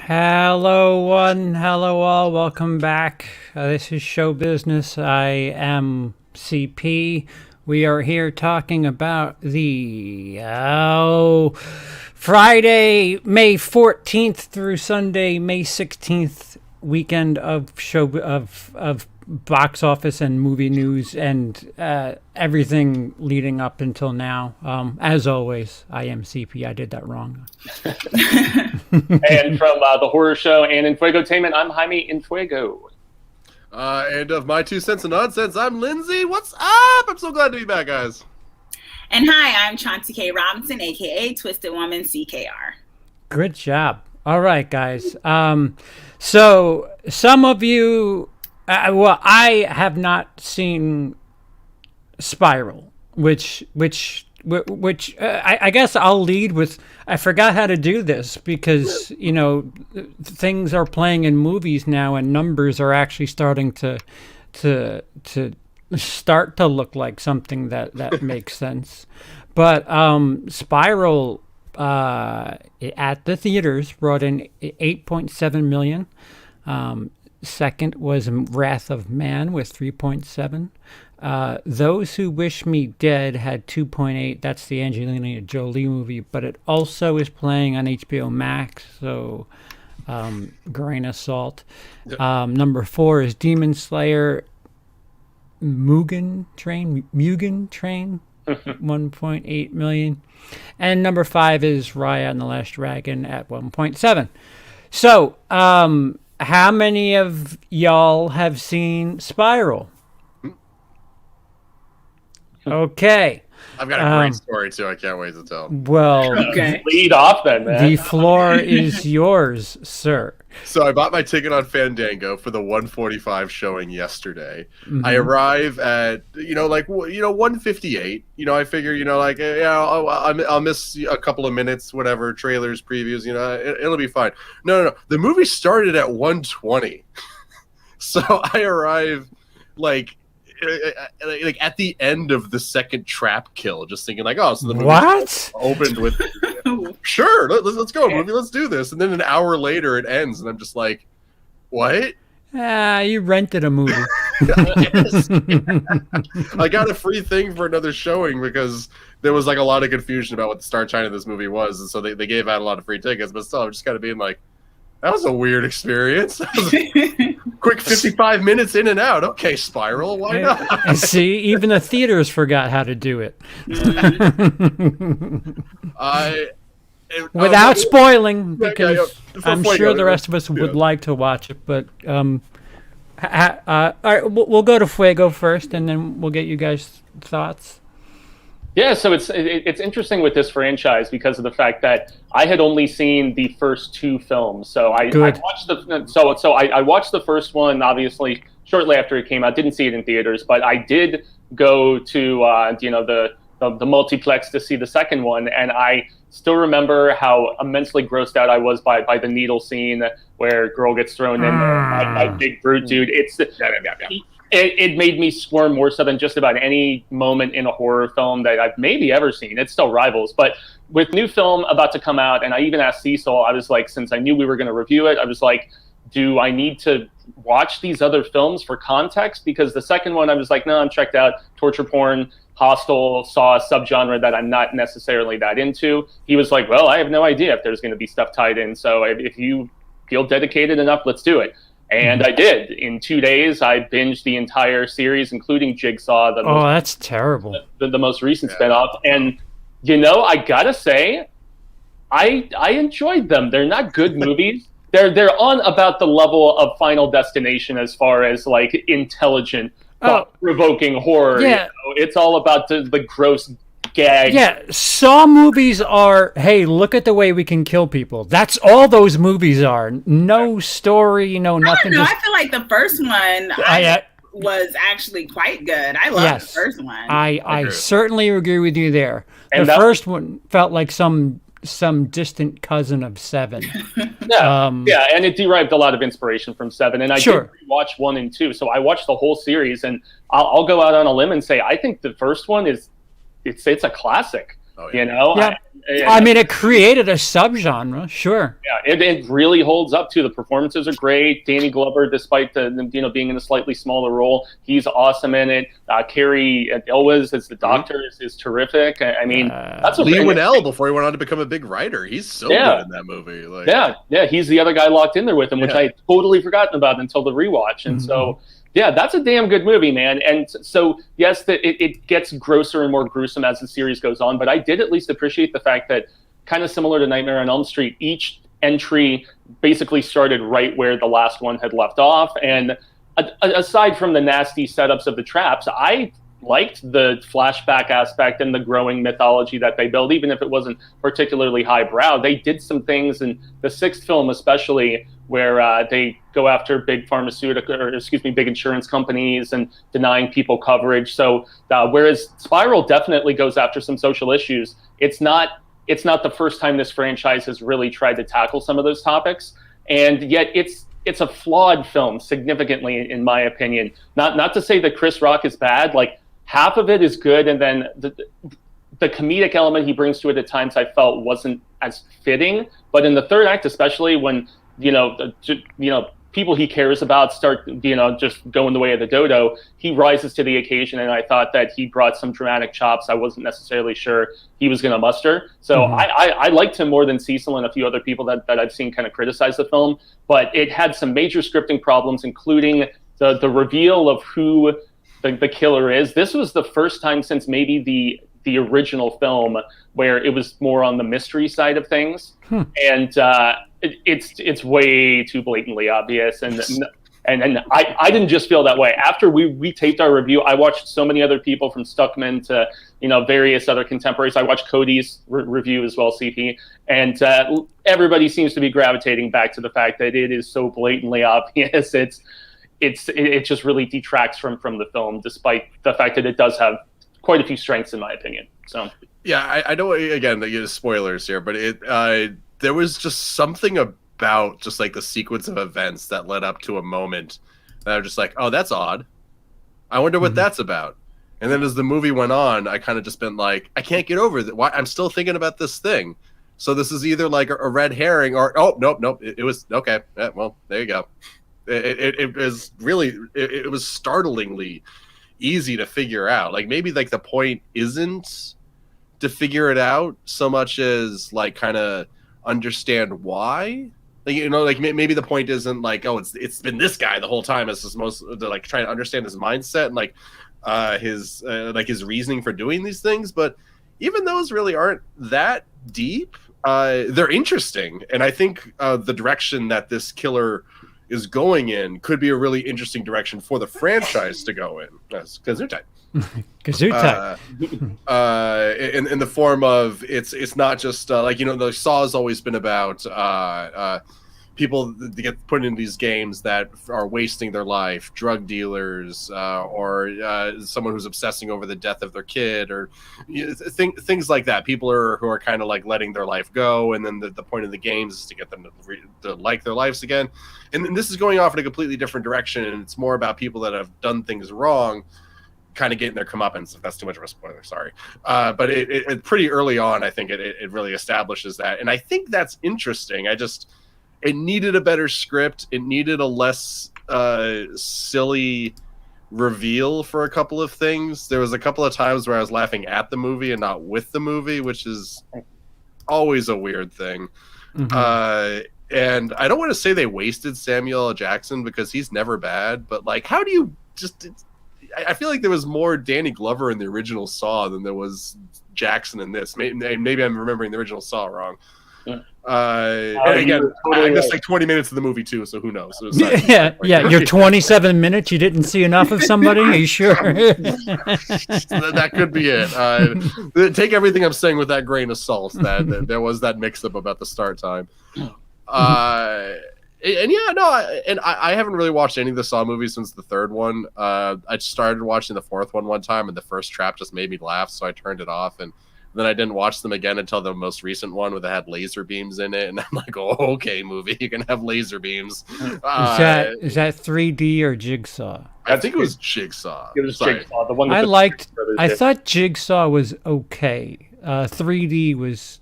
Hello, one. Hello, all. Welcome back. This is Show Business. I am CP. We are here talking about the Friday, May 14th through Sunday, May 16th weekend of box office and movie news and everything leading up until now. As always, I am CP. I did that wrong. And from the horror show and in Fuego-tainment, I'm Jaime in Fuego. And of my 2 cents of nonsense, I'm Lindsey. What's up? I'm so glad to be back, guys. And hi, I'm Chauncey K. Robinson, aka Twisted Woman CKR. Good job. All right, guys. So some of you, I have not seen Spiral, which I guess I'll lead with. I forgot how to do this because things are playing in movies now, and numbers are actually starting to start to look like something that makes sense. But Spiral at the theaters brought in 8.7 million. Second was Wrath of Man with 3.7. Those Who Wish Me Dead had 2.8. That's the Angelina Jolie movie, but it also is playing on HBO Max, so grain of salt. Yep. Number 4 is Demon Slayer Mugen Train, 1.8 million. And number 5 is Raya and the Last Dragon at 1.7. So, how many of y'all have seen Spiral? Okay. I've got a great story, too. I can't wait to tell. Well, Okay. Lead off then, man. the floor is yours, sir. So I bought my ticket on Fandango for the 1:45 showing yesterday. Mm-hmm. I arrive at 1:58. I figure I'll miss a couple of minutes, whatever, trailers, previews. It'll be fine. No. The movie started at 1:20, so I arrive like at the end of the second trap kill, just thinking so the movie opened with sure, let's go movie, let's do this, and then an hour later it ends, and I'm just like, what? You rented a movie. I got a free thing for another showing because there was a lot of confusion about what the start time of this movie was, and so they gave out a lot of free tickets, but still I'm just kind of being like, that was a weird experience. Quick 55 minutes in and out. Okay, Spiral, why not? See, even the theaters forgot how to do it. Without spoiling, because I'm sure the rest of us would like to watch it. But all right, we'll go to Fuego first, and then we'll get you guys' thoughts. Yeah, so it's interesting with this franchise because of the fact that I had only seen the first 2 films. So I watched I watched the first one obviously shortly after it came out. Didn't see it in theaters, but I did go to the multiplex to see the second one, and I still remember how immensely grossed out I was by the needle scene where girl gets thrown in by big brute dude. It made me squirm more so than just about any moment in a horror film that I've maybe ever seen. It still rivals. But with new film about to come out, and I even asked Cecil, I was like, since I knew we were going to review it, I was like, do I need to watch these other films for context? Because the second one, I was like, no, I'm checked out. Torture porn, Hostel, saw a subgenre that I'm not necessarily that into. He was like, well, I have no idea if there's going to be stuff tied in. So if you feel dedicated enough, let's do it. And I did. In 2 days, I binged the entire series, including Jigsaw. That's terrible. The most recent spinoff. And, I gotta say, I enjoyed them. They're not good movies. They're on about the level of Final Destination as far as, intelligent, thought-provoking horror. Yeah. It's all about the gross gag. Yeah, Saw movies are, hey, look at the way we can kill people. That's all those movies are. No story, nothing. I don't know. I feel like the first one was actually quite good. I love the first one. I certainly agree with you there. And the first one felt like some distant cousin of 7. And it derived a lot of inspiration from 7. And I did watch 1 and 2, so I watched the whole series. And I'll go out on a limb and say I think the first one it's a classic. Oh, You know, yeah. I mean, it created a subgenre, sure. Yeah, it really holds up to. The performances are great. Danny Glover, despite the being in a slightly smaller role, he's awesome in it. Carrie Elwes as the doctor is terrific. I mean, that's Lee Winnell before he went on to become a big writer. He's so good in that movie. Like, yeah, he's the other guy locked in there with him, which I had totally forgotten about until the rewatch. And so. Yeah, that's a damn good movie, man. And so, yes, it gets grosser and more gruesome as the series goes on, but I did at least appreciate the fact that, kind of similar to Nightmare on Elm Street, each entry basically started right where the last one had left off. And aside from the nasty setups of the traps, I liked the flashback aspect and the growing mythology that they built, even if it wasn't particularly highbrow. They did some things in the sixth film, especially, where they go after big big insurance companies and denying people coverage. So whereas Spiral definitely goes after some social issues, it's not the first time this franchise has really tried to tackle some of those topics. And yet it's a flawed film significantly, in my opinion. Not to say that Chris Rock is bad. Like, half of it is good, and then the comedic element he brings to it at times I felt wasn't as fitting. But in the third act, especially when people he cares about start, just going the way of the dodo, he rises to the occasion, and I thought that he brought some dramatic chops I wasn't necessarily sure he was going to muster. So I liked him more than Cecil and a few other people that I've seen kind of criticize the film, but it had some major scripting problems, including the reveal of who the killer is. This was the first time since maybe the original film where it was more on the mystery side of things. And it's way too blatantly obvious, and I didn't just feel that way. After we taped our review, I watched so many other people, from Stuckman to various other contemporaries. I watched Cody's review as well, CP, and everybody seems to be gravitating back to the fact that it is so blatantly obvious. It just really detracts from the film, despite the fact that it does have quite a few strengths, in my opinion. So yeah, I know, again, spoilers here, but there was just something about just like the sequence of events that led up to a moment that I was just like, oh, that's odd. I wonder what that's about. And then as the movie went on, I kind of just been like, I can't get over that. Why I'm still thinking about this thing. So this is either like a red herring or, oh, nope. It was okay. Yeah, well, there you go. It was really, it was startlingly easy to figure out. Like, maybe like the point isn't to figure it out so much as like kind of understand why. Like, like maybe the point isn't like, oh, it's been this guy the whole time. It's just like trying to understand his mindset and like his reasoning for doing these things. But even those really aren't that deep. They're interesting, and I think the direction that this killer is going in could be a really interesting direction for the franchise to go in. That's Gesundheit. Gesundheit. In the form of it's not just the Saw has always been about people that get put in these games that are wasting their life, drug dealers, or someone who's obsessing over the death of their kid, or things like that. People who are kind of like letting their life go, and then the point of the games is to get them to like their lives again. And this is going off in a completely different direction, and it's more about people that have done things wrong, kind of getting their comeuppance. If that's too much of a spoiler, sorry. But it pretty early on, I think it really establishes that, and I think that's interesting. It needed a better script. It needed a less silly reveal for a couple of things. There was a couple of times where I was laughing at the movie and not with the movie, which is always a weird thing. And I don't want to say they wasted Samuel L. Jackson, because he's never bad, but like, how do you I feel like there was more Danny Glover in the original Saw than there was Jackson in this. Maybe I'm remembering the original Saw wrong. And again, I missed like 20 minutes of the movie too, so who knows? So You're 27 minutes. You didn't see enough of somebody. Are you sure? That could be it. Take everything I'm saying with that grain of salt. That there was that mix-up about the start time. I haven't really watched any of the Saw movies since the third one. I started watching the fourth one time, and the first trap just made me laugh, so I turned it off, and then I didn't watch them again until the most recent one, where they had laser beams in it, and I'm like, oh, okay, movie, you can have laser beams. Is that 3D or Jigsaw? I think it was Jigsaw. It was Jigsaw, the one. I thought Jigsaw was okay. 3D was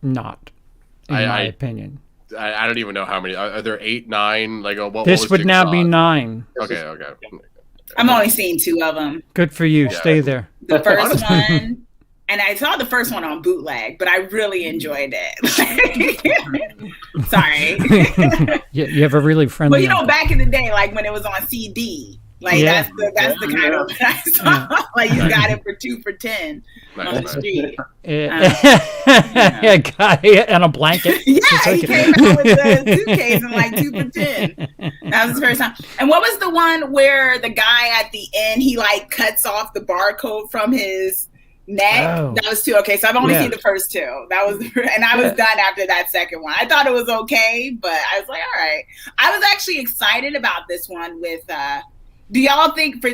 not, in my opinion. I don't even know how many. Are there 8, 9? Like, this would now be 9. Okay. I'm only seeing 2 of them. Good for you. Yeah. Stay there. The first one, and I saw the first one on bootleg, but I really enjoyed it. Sorry. You have a really friendly. But back in the day, like when it was on CD, like that's the kind of I saw. Like you got it for 2 for $10 on the street. Yeah, guy and a blanket. Yeah, he came out with a suitcase and like 2 for $10. That was the first time. And what was the one where the guy at the end he like cuts off the barcode from his neck? Oh. That was 2. Okay, so I've only seen the first 2. That was, and I was done after that second one. I thought it was okay, but I was like, all right. I was actually excited about this one. With, do y'all think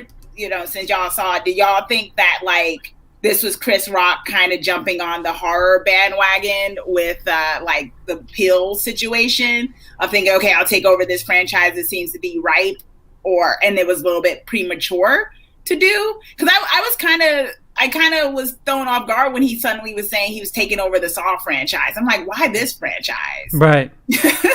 since y'all saw it, do y'all think that like this was Chris Rock kind of jumping on the horror bandwagon with like the pill situation of thinking, okay, I'll take over this franchise. It seems to be ripe, and it was a little bit premature to do? Because I kind of was thrown off guard when he suddenly was saying he was taking over the Saw franchise. I'm like, why this franchise? Right.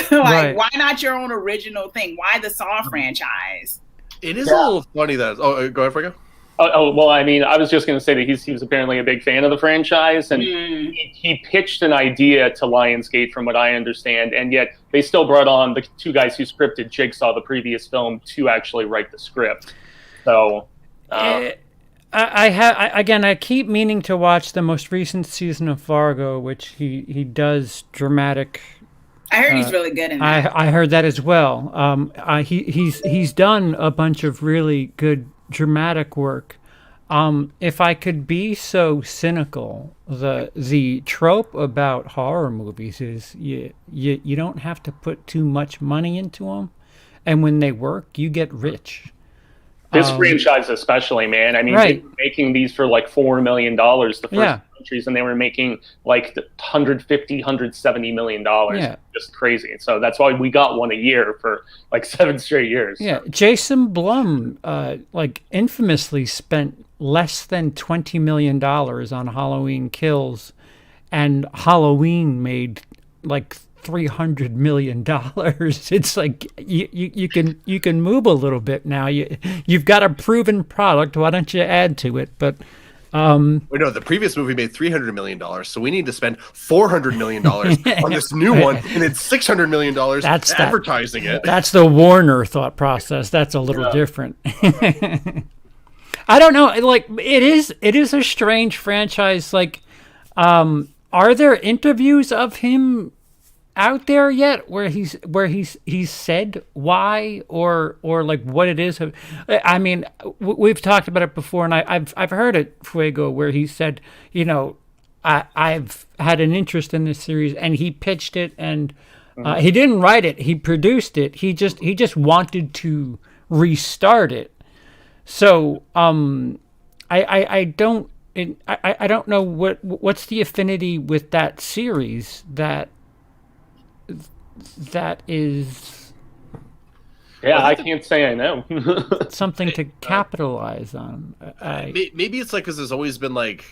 Why not your own original thing? Why the Saw franchise? It is a little funny that. Oh, go ahead, Fuego. Oh, well, I mean, I was just going to say that he was apparently a big fan of the franchise, and he pitched an idea to Lionsgate, from what I understand, and yet they still brought on the 2 guys who scripted Jigsaw, the previous film, to actually write the script. So, I keep meaning to watch the most recent season of Fargo, which he does dramatic. I heard he's really good in that. I heard that as well. He's done a bunch of really good dramatic work. If I could be so cynical, the trope about horror movies is you don't have to put too much money into them, and when they work, you get rich. This franchise especially, man. I mean, they were making these for like $4 million the first countries, and they were making like $150, $170 million. Yeah. Just crazy. So that's why we got one a year for like 7 straight years. Yeah, Jason Blum like infamously spent less than $20 million on Halloween Kills, and Halloween made like $300 million. It's like you can move a little bit now. You've got a proven product. Why don't you add to it? But no, the previous movie made $300 million, so we need to spend $400 million on this new one, and it's $600 million advertising it. That's the Warner thought process. That's a little different. I don't know. Like it is a strange franchise. Like, are there interviews of him out there yet where he's said why or like what it is? I mean, we've talked about it before, and I've heard it, Fuego, where he said, I've had an interest in this series, and he pitched it, and he didn't write it, he produced it. He just wanted to restart it. So I don't know what's the affinity with that series that is. Yeah, I can't say I know. Something to capitalize on. Maybe it's like because there's always been like,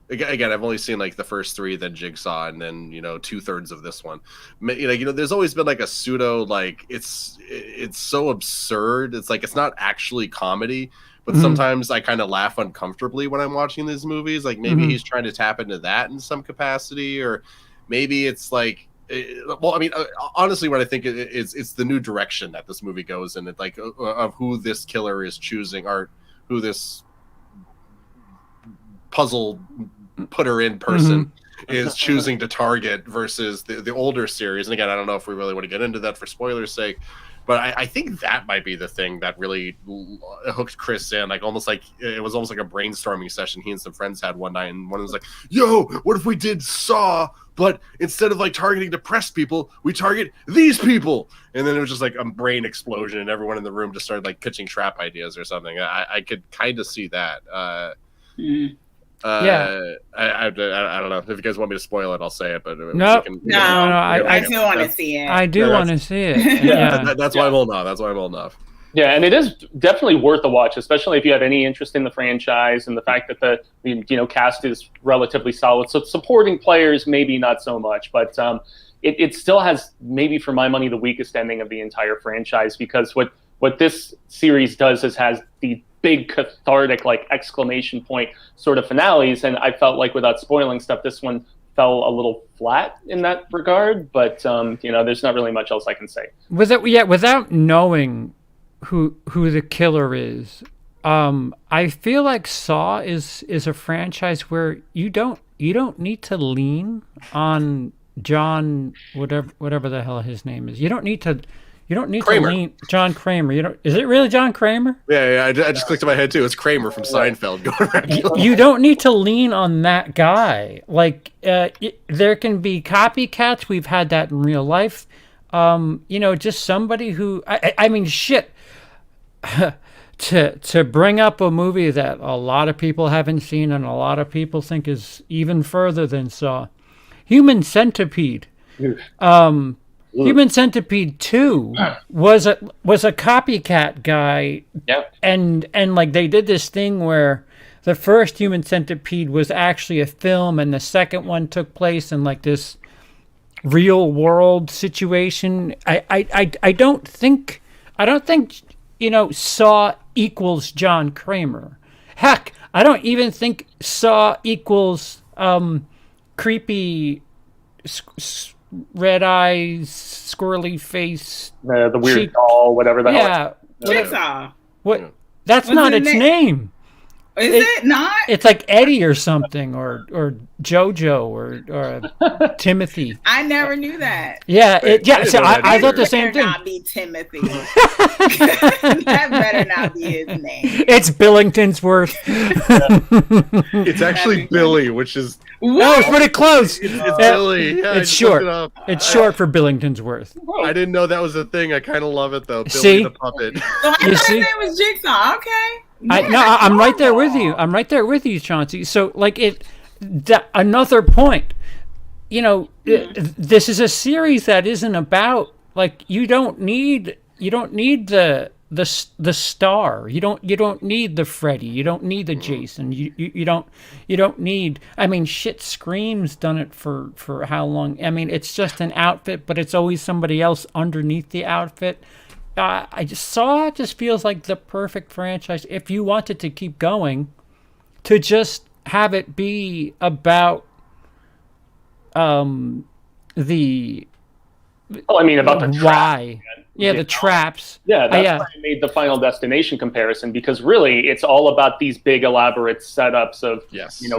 again, I've only seen like the first 3, then Jigsaw, and then 2/3 of this one. There's always been like a pseudo, like it's so absurd. It's like it's not actually comedy, but sometimes I kind of laugh uncomfortably when I'm watching these movies. Like maybe he's trying to tap into that in some capacity, or maybe it's like. Well, I mean, honestly, what I think it's the new direction that this movie goes in. It like of who this killer is choosing, or who this puzzle putter in person is choosing to target versus the older series. And again, I don't know if we really want to get into that for spoilers' sake, but I think that might be the thing that really hooked Chris in. Like it was almost like a brainstorming session he and some friends had one night, and one was like, "Yo, what if we did Saw? But instead of like targeting depressed people, we target these people." And then it was just like a brain explosion, and everyone in the room just started like pitching trap ideas or something. I could kind of see that. I don't know if you guys want me to spoil it. I'll say it, but no, I still want to see it. I do want to see it. That's why I'm old enough. Yeah, and it is definitely worth a watch, especially if you have any interest in the franchise and the fact that the cast is relatively solid. So supporting players, maybe not so much, but it still has, maybe for my money, the weakest ending of the entire franchise, because what this series does is has the big cathartic, like, exclamation point sort of finales, and I felt like, without spoiling stuff, this one fell a little flat in that regard. But there's not really much else I can say. Without knowing who the killer is, I feel like Saw is a franchise where you don't need to lean on John, whatever the hell his name is. You don't need to lean John Kramer. Is it really John Kramer? Yeah. I just clicked in my head too. It's Kramer from Seinfeld going around. You don't need to lean on that guy. Like, there can be copycats. We've had that in real life. Just somebody who I mean, shit. To bring up a movie that a lot of people haven't seen and a lot of people think is even further than Saw, Human Centipede. Human Centipede 2 was a copycat guy. Yep. And like, they did this thing where the first Human Centipede was actually a film, and the second one took place in like this real world situation. I don't think Saw equals John Kramer. Heck, I don't even think Saw equals creepy red eyes, squirrely face, the weird doll, whatever the hell. Jigsaw. What? That's not its name. Is it not? It's like Eddie or something, or Jojo, or Timothy. I never knew that. Yeah, So I thought the same thing. Not be Timothy. That better not be his name. It's Billingtonsworth. It's actually Billy, which is it's pretty close. It's Billy. Yeah, it's short. It's short for Billingtonsworth. I didn't know that was a thing. I kind of love it though. Billy See? The puppet. So I thought his name was Jigsaw. Okay. I'm right there with you. I'm right there with you, Chauncey. So, like, another point. This is a series that isn't about, like, you don't need the star. You don't need the Freddy. You don't need the Jason. You don't need. I mean, shit. Scream's done it for how long? I mean, it's just an outfit, but it's always somebody else underneath the outfit. Saw just feels like the perfect franchise if you wanted to keep going, to just have it be about about the why. Traps. The traps. Yeah, that's why I made the Final Destination comparison, because really it's all about these big elaborate setups of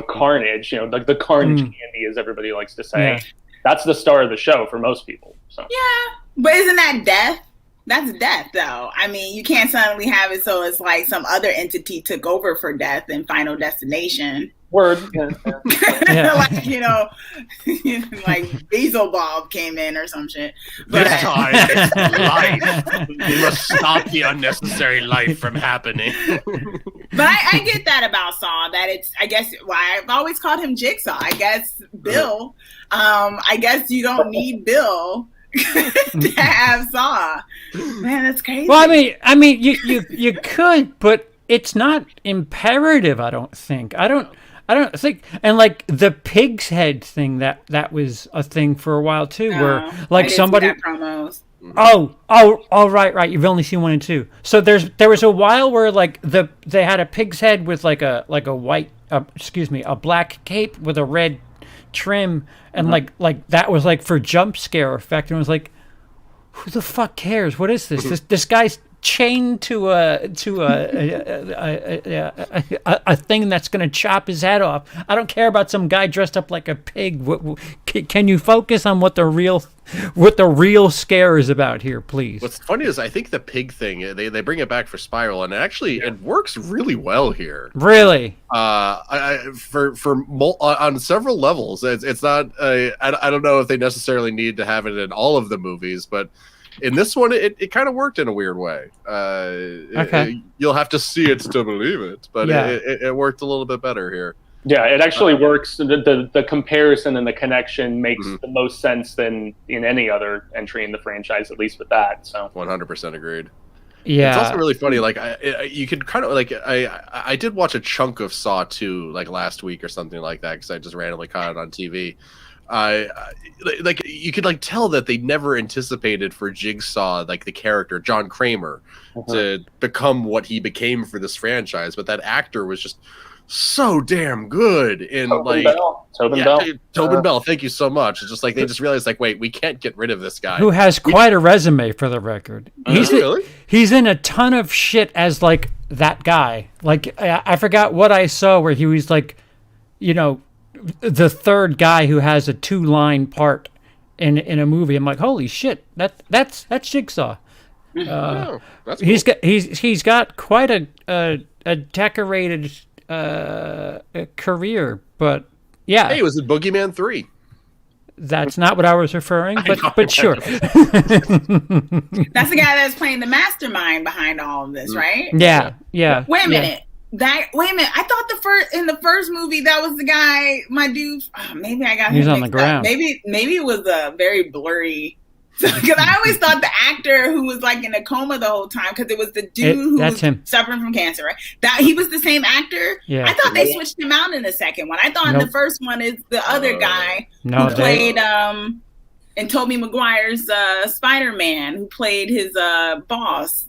carnage, like the carnage candy, as everybody likes to say. Yeah. That's the star of the show for most people. So. Yeah, but isn't that death? That's death, though. I mean, you can't suddenly have it so it's like some other entity took over for death in Final Destination. Word. Yeah. Like, like Beelzebub came in or some shit. But this time, it's life. We must stop the unnecessary life from happening. But I get that about Saw, that it's, I guess, why I've always called him Jigsaw. I guess Bill. I guess you don't need Bill to have Saw. Man, that's crazy. Well, I mean, you could, but it's not imperative. I don't think. I don't think. And like the pig's head thing, that was a thing for a while too, where like somebody. Promos. Oh, right. You've only seen 1 and 2. So there was a while where like they had a pig's head with like a white, a black cape with a red trim, and like that was like for jump scare effect, and it was like, who the fuck cares? What is this? This guy's chained to a thing that's going to chop his head off. I don't care about some guy dressed up like a pig. Can you focus on what the real scare is about here, please? What's funny is I think the pig thing, they bring it back for Spiral, and actually it works really well here. Really? On several levels. It's not. I don't know if they necessarily need to have it in all of the movies, but in this one, it kind of worked in a weird way. Okay. You'll have to see it to believe it, but it worked a little bit better here. Yeah, it actually works. The comparison and the connection makes the most sense than in any other entry in the franchise, at least with that. So 100% agreed. Yeah, it's also really funny. Like you could kind of like I did watch a chunk of Saw 2 like last week or something like that because I just randomly caught it on TV. Like you could like tell that they never anticipated for Jigsaw, like the character John Kramer, to become what he became for this franchise. But that actor was just so damn good in Tobin Bell. Thank you so much. It's just like they just realized like, wait, we can't get rid of this guy who has quite a resume for the record. He's in a ton of shit as like that guy. Like I forgot what I saw where he was like, you know, the third guy who has a 2-line part in a movie. I'm like, holy shit, that's Jigsaw. That's cool. He's got quite a decorated career, but yeah. Hey, it was in Boogeyman 3. That's not what I was referring, but sure. That's the guy that's playing the mastermind behind all of this, right? Yeah. Wait a minute. I thought in the first movie that was the guy, my dude. Maybe I got him He's on the mixed ground. up. Maybe it was a very blurry. Because I always thought the actor who was like in a coma the whole time, because it was the dude who was suffering from cancer, right? That he was the same actor. Yeah. I thought they switched him out in the second one. I thought in the first one is the other guy who played in Tobey Maguire's Spider-Man, who played his boss.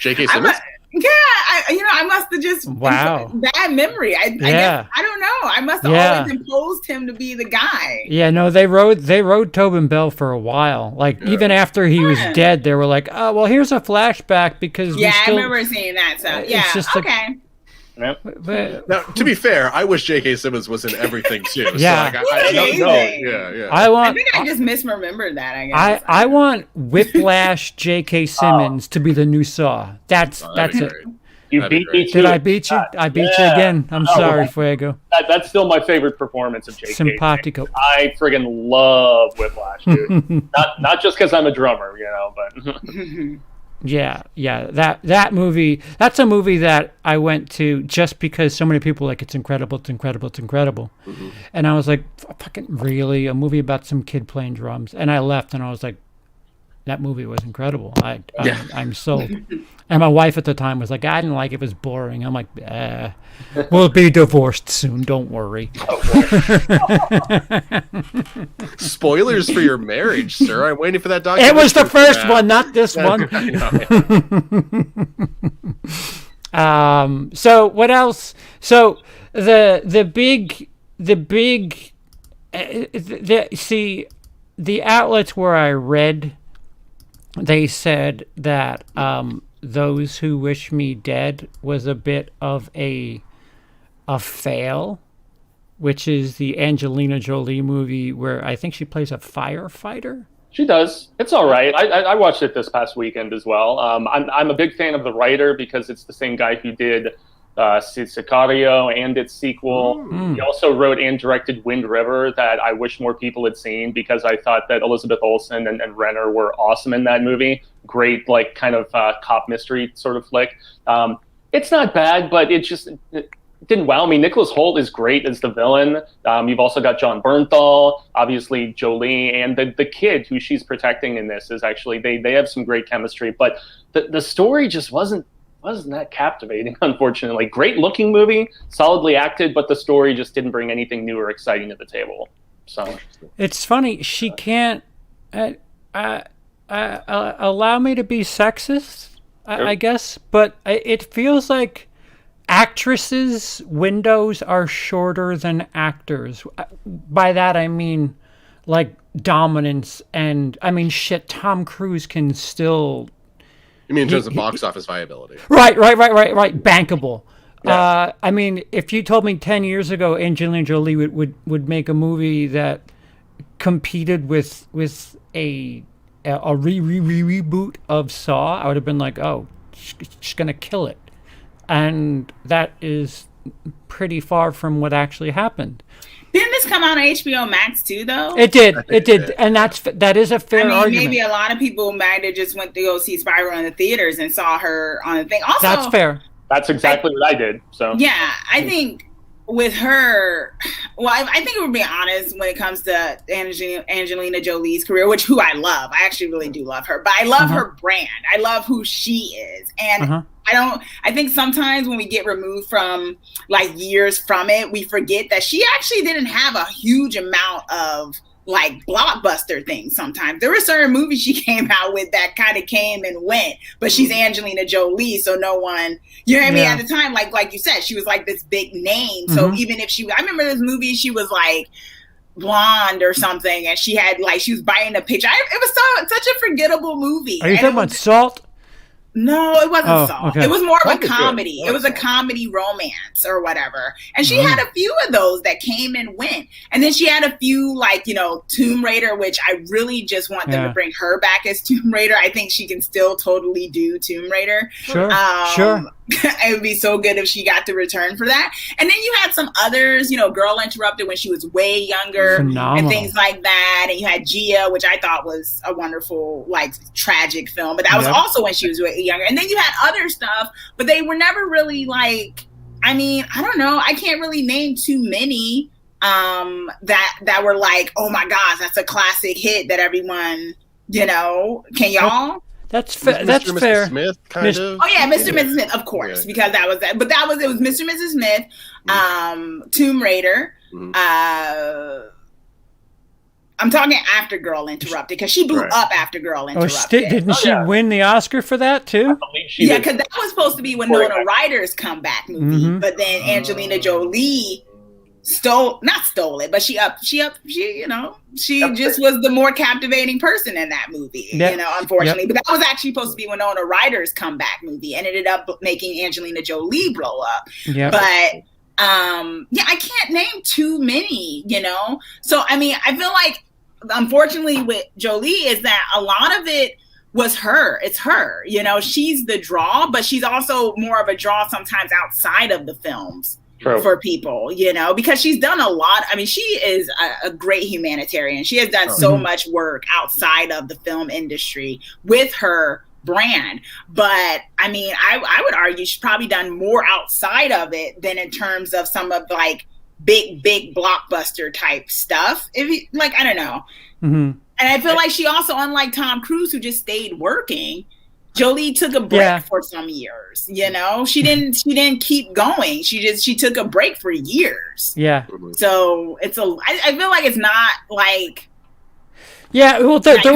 J.K. Simmons. I must have just bad memory. I guess I don't know. I must have always imposed him to be the guy. Yeah, no, they rode Tobin Bell for a while. Like even after he was dead, they were like, "Oh, well, here's a flashback because I remember seeing that. So it's just okay. But, now, to be fair, I wish J.K. Simmons was in everything too. Yeah, so, like, I don't know. Yeah. I think I just misremembered that. I guess I want Whiplash J.K. Simmons to be the new Saw. That's it. You beat me. Did I beat you? I beat you again. I'm sorry, Fuego. That's still my favorite performance of J.K. Simpatico. I friggin' love Whiplash, dude. not just because I'm a drummer, but. Yeah. That movie. That's a movie that I went to just because so many people were like it's incredible. Mm-hmm. And I was like, fucking really? A movie about some kid playing drums? And I left, and I was like, that movie was incredible. I'm sold. And my wife at the time was like, I didn't like it. It was boring. I'm like, we'll be divorced soon. Don't worry. Spoilers for your marriage, sir. I'm waiting for that documentary. It was the first one, not this one. So what else? So the outlets where I read, they said that Those Who Wish Me Dead was a bit of a fail, which is the Angelina Jolie movie where I think she plays a firefighter. She does. It's all right. I watched it this past weekend as well. I'm a big fan of the writer because it's the same guy who did Sicario and its sequel. He also wrote and directed Wind River that I wish more people had seen because I thought that Elizabeth Olsen and Renner were awesome in that movie. Great, like kind of cop mystery sort of flick. It's not bad, but it didn't wow me. Nicholas Hoult is great as the villain. You've also got John Bernthal, obviously Jolie, and the kid who she's protecting in this is actually they have some great chemistry. But the story just wasn't that captivating, unfortunately. Great looking movie, solidly acted, but the story just didn't bring anything new or exciting to the table. So it's funny, she can't allow me to be sexist, I guess, but it feels like actresses' windows are shorter than actors. By that I mean like dominance, and I mean shit, Tom Cruise can still. You mean in terms of box office viability? Right. Bankable. Yeah. I mean, if you told me 10 years ago Angelina Jolie would make a movie that competed with a reboot of Saw, I would have been like, oh, she's going to kill it. And that is pretty far from what actually happened. Didn't this come out on HBO Max too, though? It did, and that is a fair argument. Maybe a lot of people might have just went to go see Spiral in the theaters and saw her on the thing. Also, that's fair. That's exactly what I did. So yeah, I think with her, well, I think we're being honest when it comes to Angelina Jolie's career, who I love. I actually really do love her, but I love her brand. I love who she is. And I think sometimes when we get removed from like years from it, we forget that she actually didn't have a huge amount of like blockbuster things. Sometimes there were certain movies she came out with that kind of came and went, but she's Angelina Jolie, so no one, you know what I mean? At the time, like you said, she was like this big name. So even if I remember this movie, she was like blonde or something, and she was buying a picture. It was such a forgettable movie. Are you talking about Salt? No, it wasn't Salt. Okay. It was more of a comedy. It was a comedy romance or whatever. And she had a few of those that came and went. And then she had a few like, Tomb Raider, which I really just want them to bring her back as Tomb Raider. I think she can still totally do Tomb Raider. Sure. It would be so good if she got to return for that. And then you had some others, Girl Interrupted when she was way younger. Phenomenal. And things like that. And you had Gia, which I thought was a wonderful, like, tragic film. But that was also when she was way younger. And then you had other stuff, but they were never really like, I mean, I don't know. I can't really name too many that were like, oh my gosh, that's a classic hit that everyone, can y'all? That's fair. That's Mr. fair. Mrs. Smith, kind of. Oh yeah, Mr. and Mrs. Smith, of course, because that was that. But it was Mr. and Mrs. Smith, Tomb Raider. I'm talking after Girl Interrupted, because she blew up after Girl Interrupted. Didn't she win the Oscar for that too? Yeah, because that was supposed to be Winona Ryder's comeback movie, but then Angelina Jolie not stole it, but she just was the more captivating person in that movie, unfortunately. But that was actually supposed to be Winona Ryder's comeback movie, and ended up making Angelina Jolie blow up. But I can't name too many, So I mean, I feel like unfortunately with Jolie is that a lot of it was her. It's her, she's the draw, but she's also more of a draw sometimes outside of the films. True. For people, because she's done a lot. I mean, she is a great humanitarian. She has done so much work outside of the film industry with her brand. But I mean, I would argue she's probably done more outside of it than in terms of some of like big blockbuster type stuff. I don't know. And I feel like she also, unlike Tom Cruise, who just stayed working, Jolie took a break for some years, She didn't keep going. She took a break for years. Yeah. So I feel like it's not like. Yeah, well, there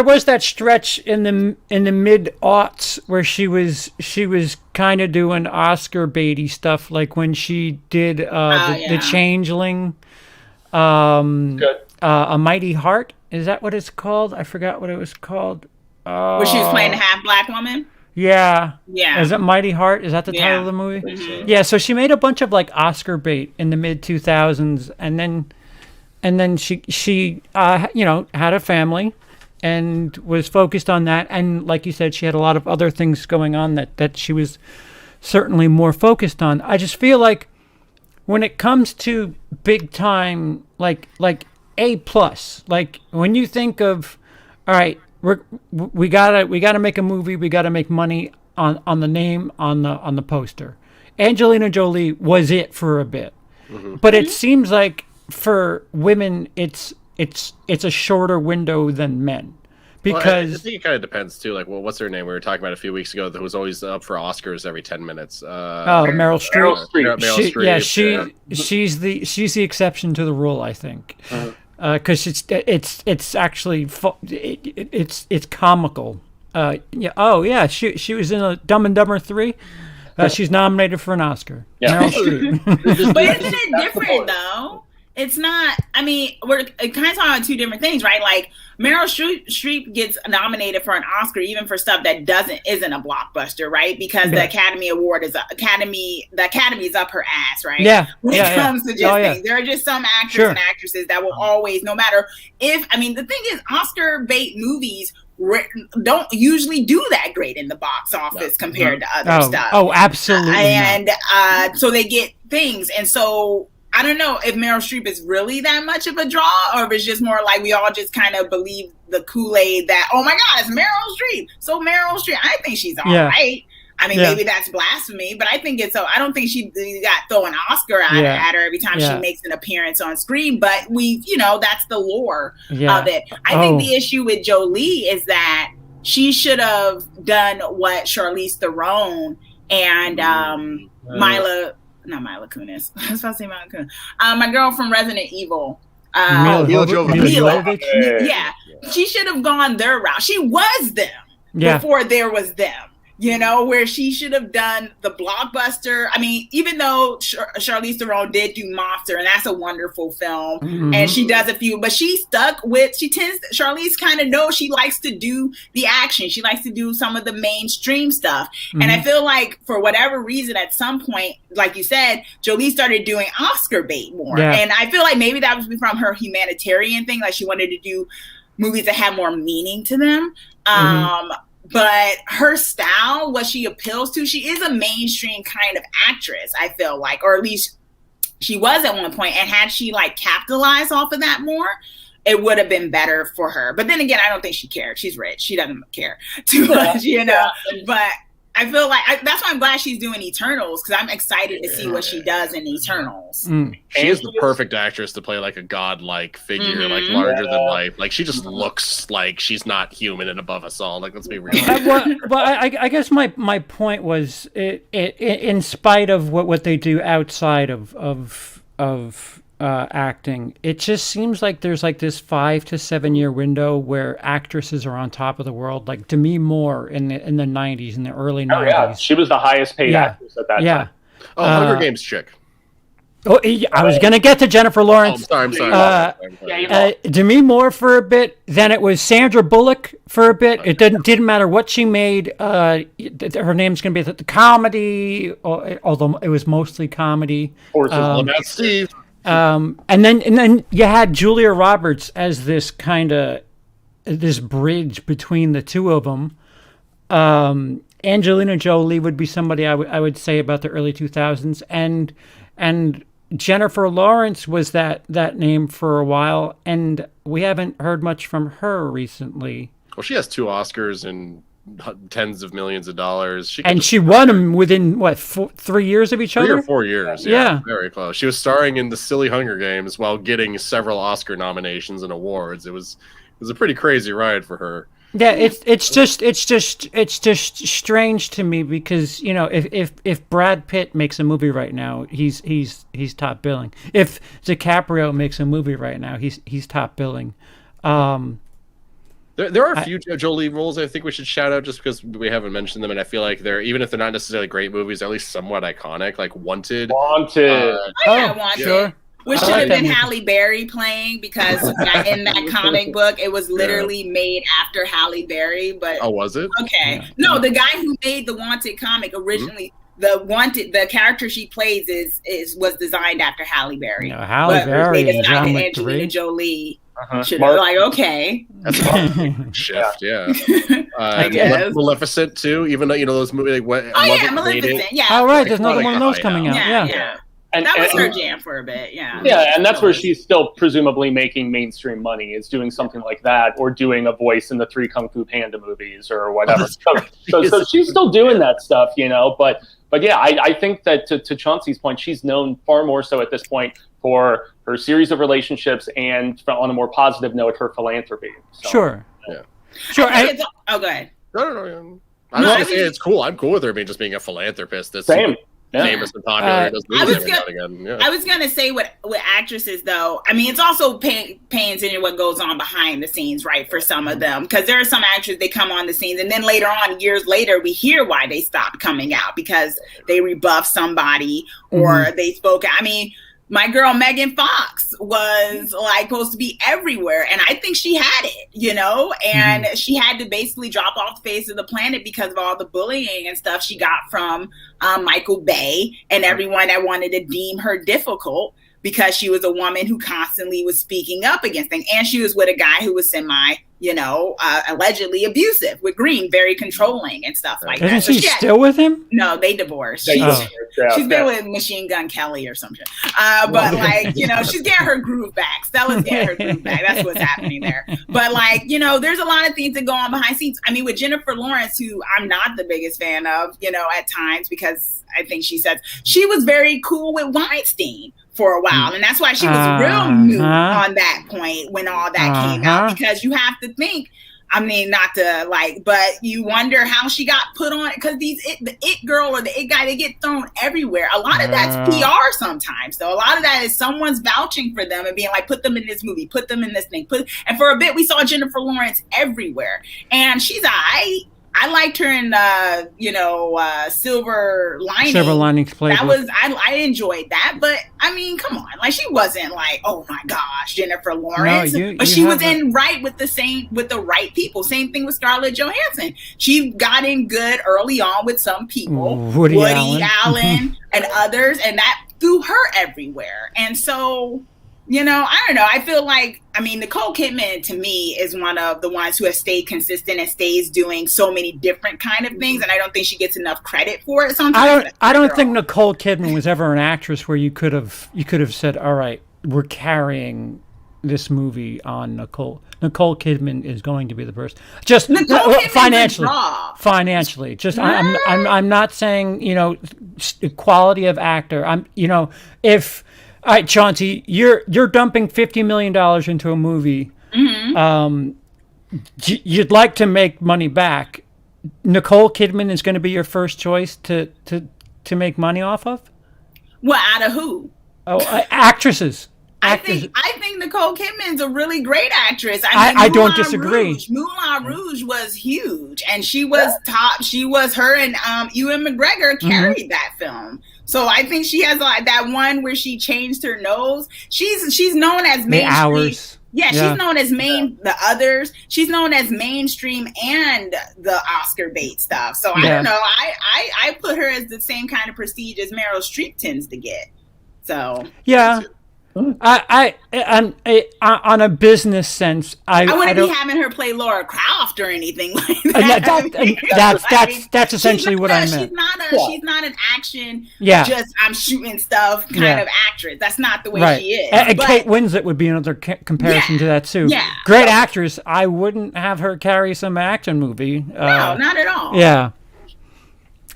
was that stretch in the mid-aughts where she was kind of doing Oscar baity stuff, like when she did the Changeling, A Mighty Heart. Is that what it's called? I forgot what it was called. Where she was playing a half black woman? Yeah. Is it Mighty Heart? Is that the title of the movie? Mm-hmm. Yeah, so she made a bunch of like Oscar bait in the mid 2000s, and then she had a family and was focused on that, and like you said, she had a lot of other things going on that she was certainly more focused on. I just feel like when it comes to big time like A+, like when you think of, all right, we gotta make a movie. We gotta make money on the name on the poster. Angelina Jolie was it for a bit, but it seems like for women it's a shorter window than men, because I think it kind of depends too. Like, well, what's her name? We were talking about a few weeks ago that was always up for Oscars every 10 minutes. Meryl Streep. Meryl Streep. She's the exception to the rule, I think. Because it's actually it's comical. She was in a Dumb and Dumber 3. She's nominated for an Oscar. Yeah. Meryl Streep. But isn't it different though? It's not. I mean, we're kind of talking about two different things, right? Like Meryl Streep gets nominated for an Oscar even for stuff that isn't a blockbuster, right? Because the Academy Award is the Academy is up her ass, right? Yeah. When it comes to just things, there are just some actors and actresses that will always, no matter if. I mean, the thing is, Oscar bait movies don't usually do that great in the box office compared to other stuff. Oh, absolutely. And so they get things, and so. I don't know if Meryl Streep is really that much of a draw, or if it's just more like we all just kind of believe the Kool-Aid that, oh my God, it's Meryl Streep. So Meryl Streep, I think she's all right. I mean, maybe that's blasphemy, but I think it's so. I don't think she got throw an Oscar at her every time she makes an appearance on screen. But that's the lore of it. I think the issue with Jolie is that she should have done what Charlize Theron and Mila Kunis. I was about to say Mila Kunis. My girl from Resident Evil. Mila Jovovich. Yeah, she should have gone their route. She was them before there was them. Where she should have done the blockbuster. I mean, even though Charlize Theron did do Monster, and that's a wonderful film, and she does a few, but Charlize kind of knows she likes to do the action. She likes to do some of the mainstream stuff. And I feel like for whatever reason, at some point, like you said, Jolie started doing Oscar bait more. Yeah. And I feel like maybe that was from her humanitarian thing. Like she wanted to do movies that had more meaning to them. But her style, what she appeals to, she is a mainstream kind of actress, I feel like, or at least she was at one point. And had she capitalized off of that more, it would have been better for her. But then again, I don't think she cared. She's rich. She doesn't care too much, But I feel like that's why I'm glad she's doing Eternals, because I'm excited to see what she does in Eternals. She is the perfect actress to play a godlike figure, larger than life. She just looks like she's not human and above us all. Let's be real. I guess my point was, in spite of what they do outside of acting, it just seems like there's this 5 to 7 year window where actresses are on top of the world, like Demi Moore in the 90s, in the early 90s. Yeah, she was the highest paid actress at that time. Hunger Games chick. I was going to get to Jennifer Lawrence. I'm sorry. Demi Moore for a bit, then it was Sandra Bullock for a bit. It didn't matter what she made. Her name's going to be the comedy, although it was mostly comedy. Steve. And then you had Julia Roberts as this this bridge between the two of them. Angelina Jolie would be somebody I would say about the early 2000s, and Jennifer Lawrence was that name for a while, and we haven't heard much from her recently. Well, she has 2 Oscars and tens of millions of dollars. She won them within 3 years of each other? 3 or 4 years. Yeah, very close. She was starring in the silly Hunger Games while getting several Oscar nominations and awards. It was a pretty crazy ride for her. Yeah, it's just strange to me because if Brad Pitt makes a movie right now, he's top billing. If DiCaprio makes a movie right now, he's top billing. There are a few Jolie roles I think we should shout out just because we haven't mentioned them, and I feel like they're, even if they're not necessarily great movies, they're at least somewhat iconic, like Wanted. Wanted. Sure. Which should have been Halle Berry playing, because in that comic book, it was literally made after Halle Berry. But was it? Okay. Yeah. No, the guy who made the Wanted comic originally, the character she plays was designed after Halle Berry. Halle Berry and Angelina Jolie. Should have okay. That's a shift, I guess. Maleficent too, even though those movies Maleficent. Yeah. Oh right, there's another one of those coming out. Yeah. And that was her jam for a bit, yeah. Yeah, and that's where she's still presumably making mainstream money, is doing something like that, or doing a voice in the 3 Kung Fu Panda movies or whatever. So she's still doing that stuff, But yeah, I think that to Chauncey's point, she's known far more so at this point for her series of relationships and, on a more positive note, her philanthropy. So, sure. Yeah. Sure. Go ahead. No. I was going to say it's cool. I'm cool with her just being a philanthropist. That's same. Famous and popular. I was gonna say with actresses though. I mean, it's also paying attention to what goes on behind the scenes, right? For some of them, because there are some actors, they come on the scenes, and then later on, years later, we hear why they stopped coming out, because they rebuffed somebody or they spoke. I mean, my girl Megan Fox was supposed to be everywhere, and I think she had it, and she had to basically drop off the face of the planet because of all the bullying and stuff she got from Michael Bay and everyone that wanted to deem her difficult because she was a woman who constantly was speaking up against things, and she was with a guy who was semi allegedly abusive with Green, very controlling and stuff like that. Isn't she still with him? No, they divorced. She's been with Machine Gun Kelly or something. But like, she's getting her groove back. Stella's getting her groove back. That's what's happening there. But like, there's a lot of things that go on behind scenes. I mean, with Jennifer Lawrence, who I'm not the biggest fan of, at times, because I think she said she was very cool with Weinstein for a while, and that's why she was real new on that point when all that came out, because you have to think, I mean, not to like, but you wonder how she got put on, because the it girl or the it guy, they get thrown everywhere. A lot of that's PR sometimes, though. A lot of that is someone's vouching for them and being like, put them in this movie, put them in this thing, and for a bit we saw Jennifer Lawrence everywhere, and she's I liked her in Silver Linings. Silver Linings Playbook. That was I enjoyed that, but I mean, come on, like she wasn't like, oh my gosh, Jennifer Lawrence, but she was in with the right people. Same thing with Scarlett Johansson. She got in good early on with some people, Woody Allen and others, and that threw her everywhere. And so, I don't know. I feel like, Nicole Kidman to me is one of the ones who has stayed consistent and stays doing so many different kind of things, and I don't think she gets enough credit for it sometimes. I don't think Nicole Kidman was ever an actress where you could have said, all right, we're carrying this movie on Nicole. Nicole Kidman is going to be the person. Just financially. Just I'm not saying, quality of actor. If all right, Chauncey, you're dumping $50 million into a movie. Mm-hmm. You'd like to make money back. Nicole Kidman is going to be your first choice to make money off of? Well, out of who? Oh, actresses. I think Nicole Kidman's a really great actress. I don't disagree. Moulin Rouge was huge, and she was top. She was her and Ewan McGregor carried that film. So I think she has that one where she changed her nose. She's known as mainstream. The Hours. Yeah, she's known as the others. She's known as mainstream and the Oscar bait stuff. So I don't know. I put her as the same kind of prestige as Meryl Streep tends to get. So yeah. I on a business sense, I wouldn't be having her play Laura Croft or anything like that. That's essentially what I meant. She's not an action. Just I'm shooting stuff kind of actress. That's not the way she is. And Kate Winslet would be another comparison to that too. Yeah, great actress. I wouldn't have her carry some action movie. No, not at all. Yeah.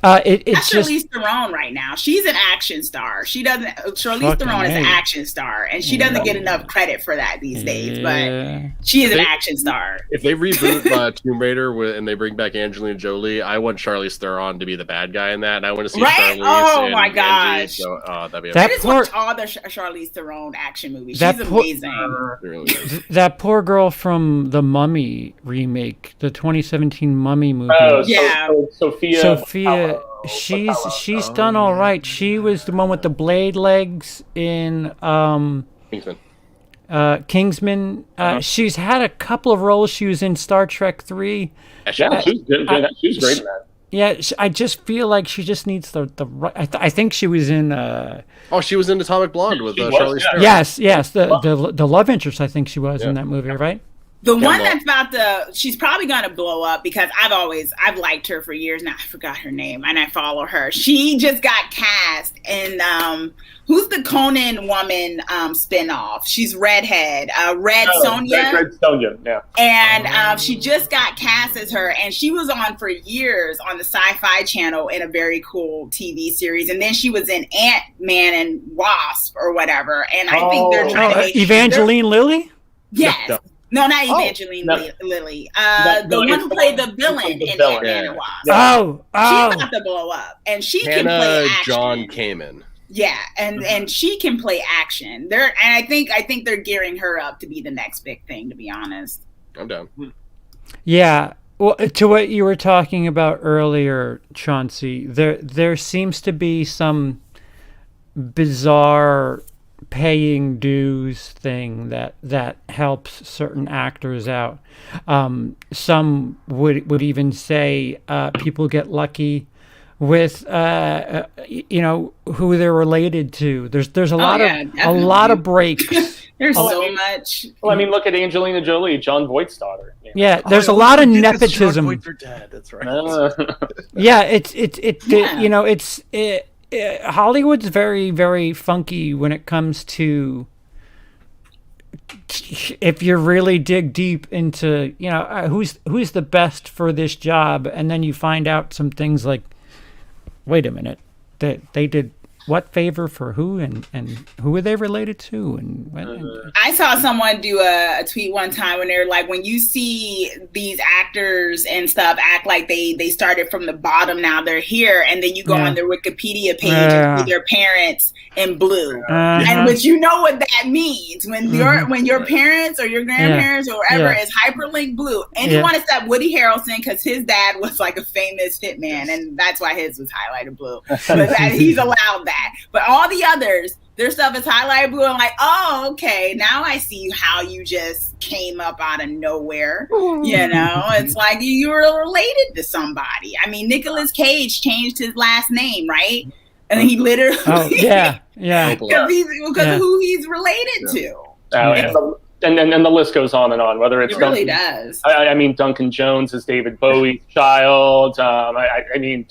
It's That's Charlize Theron right now. She's an action star. Charlize Theron is an action star, and she doesn't get enough credit for that these days. But she is an action star. If they reboot Tomb Raider and they bring back Angelina Jolie, I want Charlize Theron to be the bad guy in that, and I want to see Charlize. Oh my gosh! So, that'd be I just watch all the Charlize Theron action movies. She's amazing. That poor girl from the Mummy remake, the 2017 Mummy movie. Oh, yeah, Sophia. She's done all right. She was the one with the blade legs in Kingsman. She's had a couple of roles. She was in Star Trek 3. Yeah, she's good. She's great in that. Yeah, I just feel like she just needs the right. I think she was in. She was in Atomic Blonde with Charlize Theron. Yes, the love interest. I think she was in that movie, right? The one that's she's probably going to blow up because I've liked her for years now. I forgot her name and I follow her. She just got cast in, who's the Conan woman spinoff? She's redhead, Red Sonja. Red Sonja, yeah. And she just got cast as her, and she was on for years on the Sci-Fi Channel in a very cool TV series. And then she was in Ant-Man and Wasp or whatever. And I think they're trying to make Evangeline Lilly? Yes. No, not Evangeline Lilly. The one who played the villain in Ant-Man and Wasp. She's about to blow up, and she can play action. John Kamen. Yeah, and she can play action. I think they're gearing her up to be the next big thing. To be honest, I'm down. Yeah. Well, to what you were talking about earlier, Chauncey, there seems to be some bizarre paying dues thing that helps certain actors out. Some would even say people get lucky with who they're related to. There's a lot of breaks There's so much. Well, I mean, look at Angelina Jolie, John Voight's daughter. You know? Yeah, there's a lot of nepotism. That's right. Yeah, you know, Hollywood's very, very funky when it comes to, if you really dig deep into, you know, who's the best for this job, and then you find out some things like, wait a minute, they did what favor for who, and who are they related to, and I saw someone do a tweet one time when they're like, when you see these actors and stuff act like they started from the bottom, now they're here, and then you go on their Wikipedia page and see their parents in blue, and which you know what that means when your parents or your grandparents or whatever is hyperlinked blue. Anyone except Woody Harrelson, because his dad was like a famous hitman, and that's why his was highlighted blue. But he's allowed that. But all the others, their stuff is highlighted blue. I'm like, oh, okay, now I see how you just came up out of nowhere. You know, it's like you were related to somebody. I mean, Nicolas Cage changed his last name, right? And he literally, because of who he's related to. And the list goes on and on. Whether it's really does. I mean, Duncan Jones is David Bowie's child. I mean,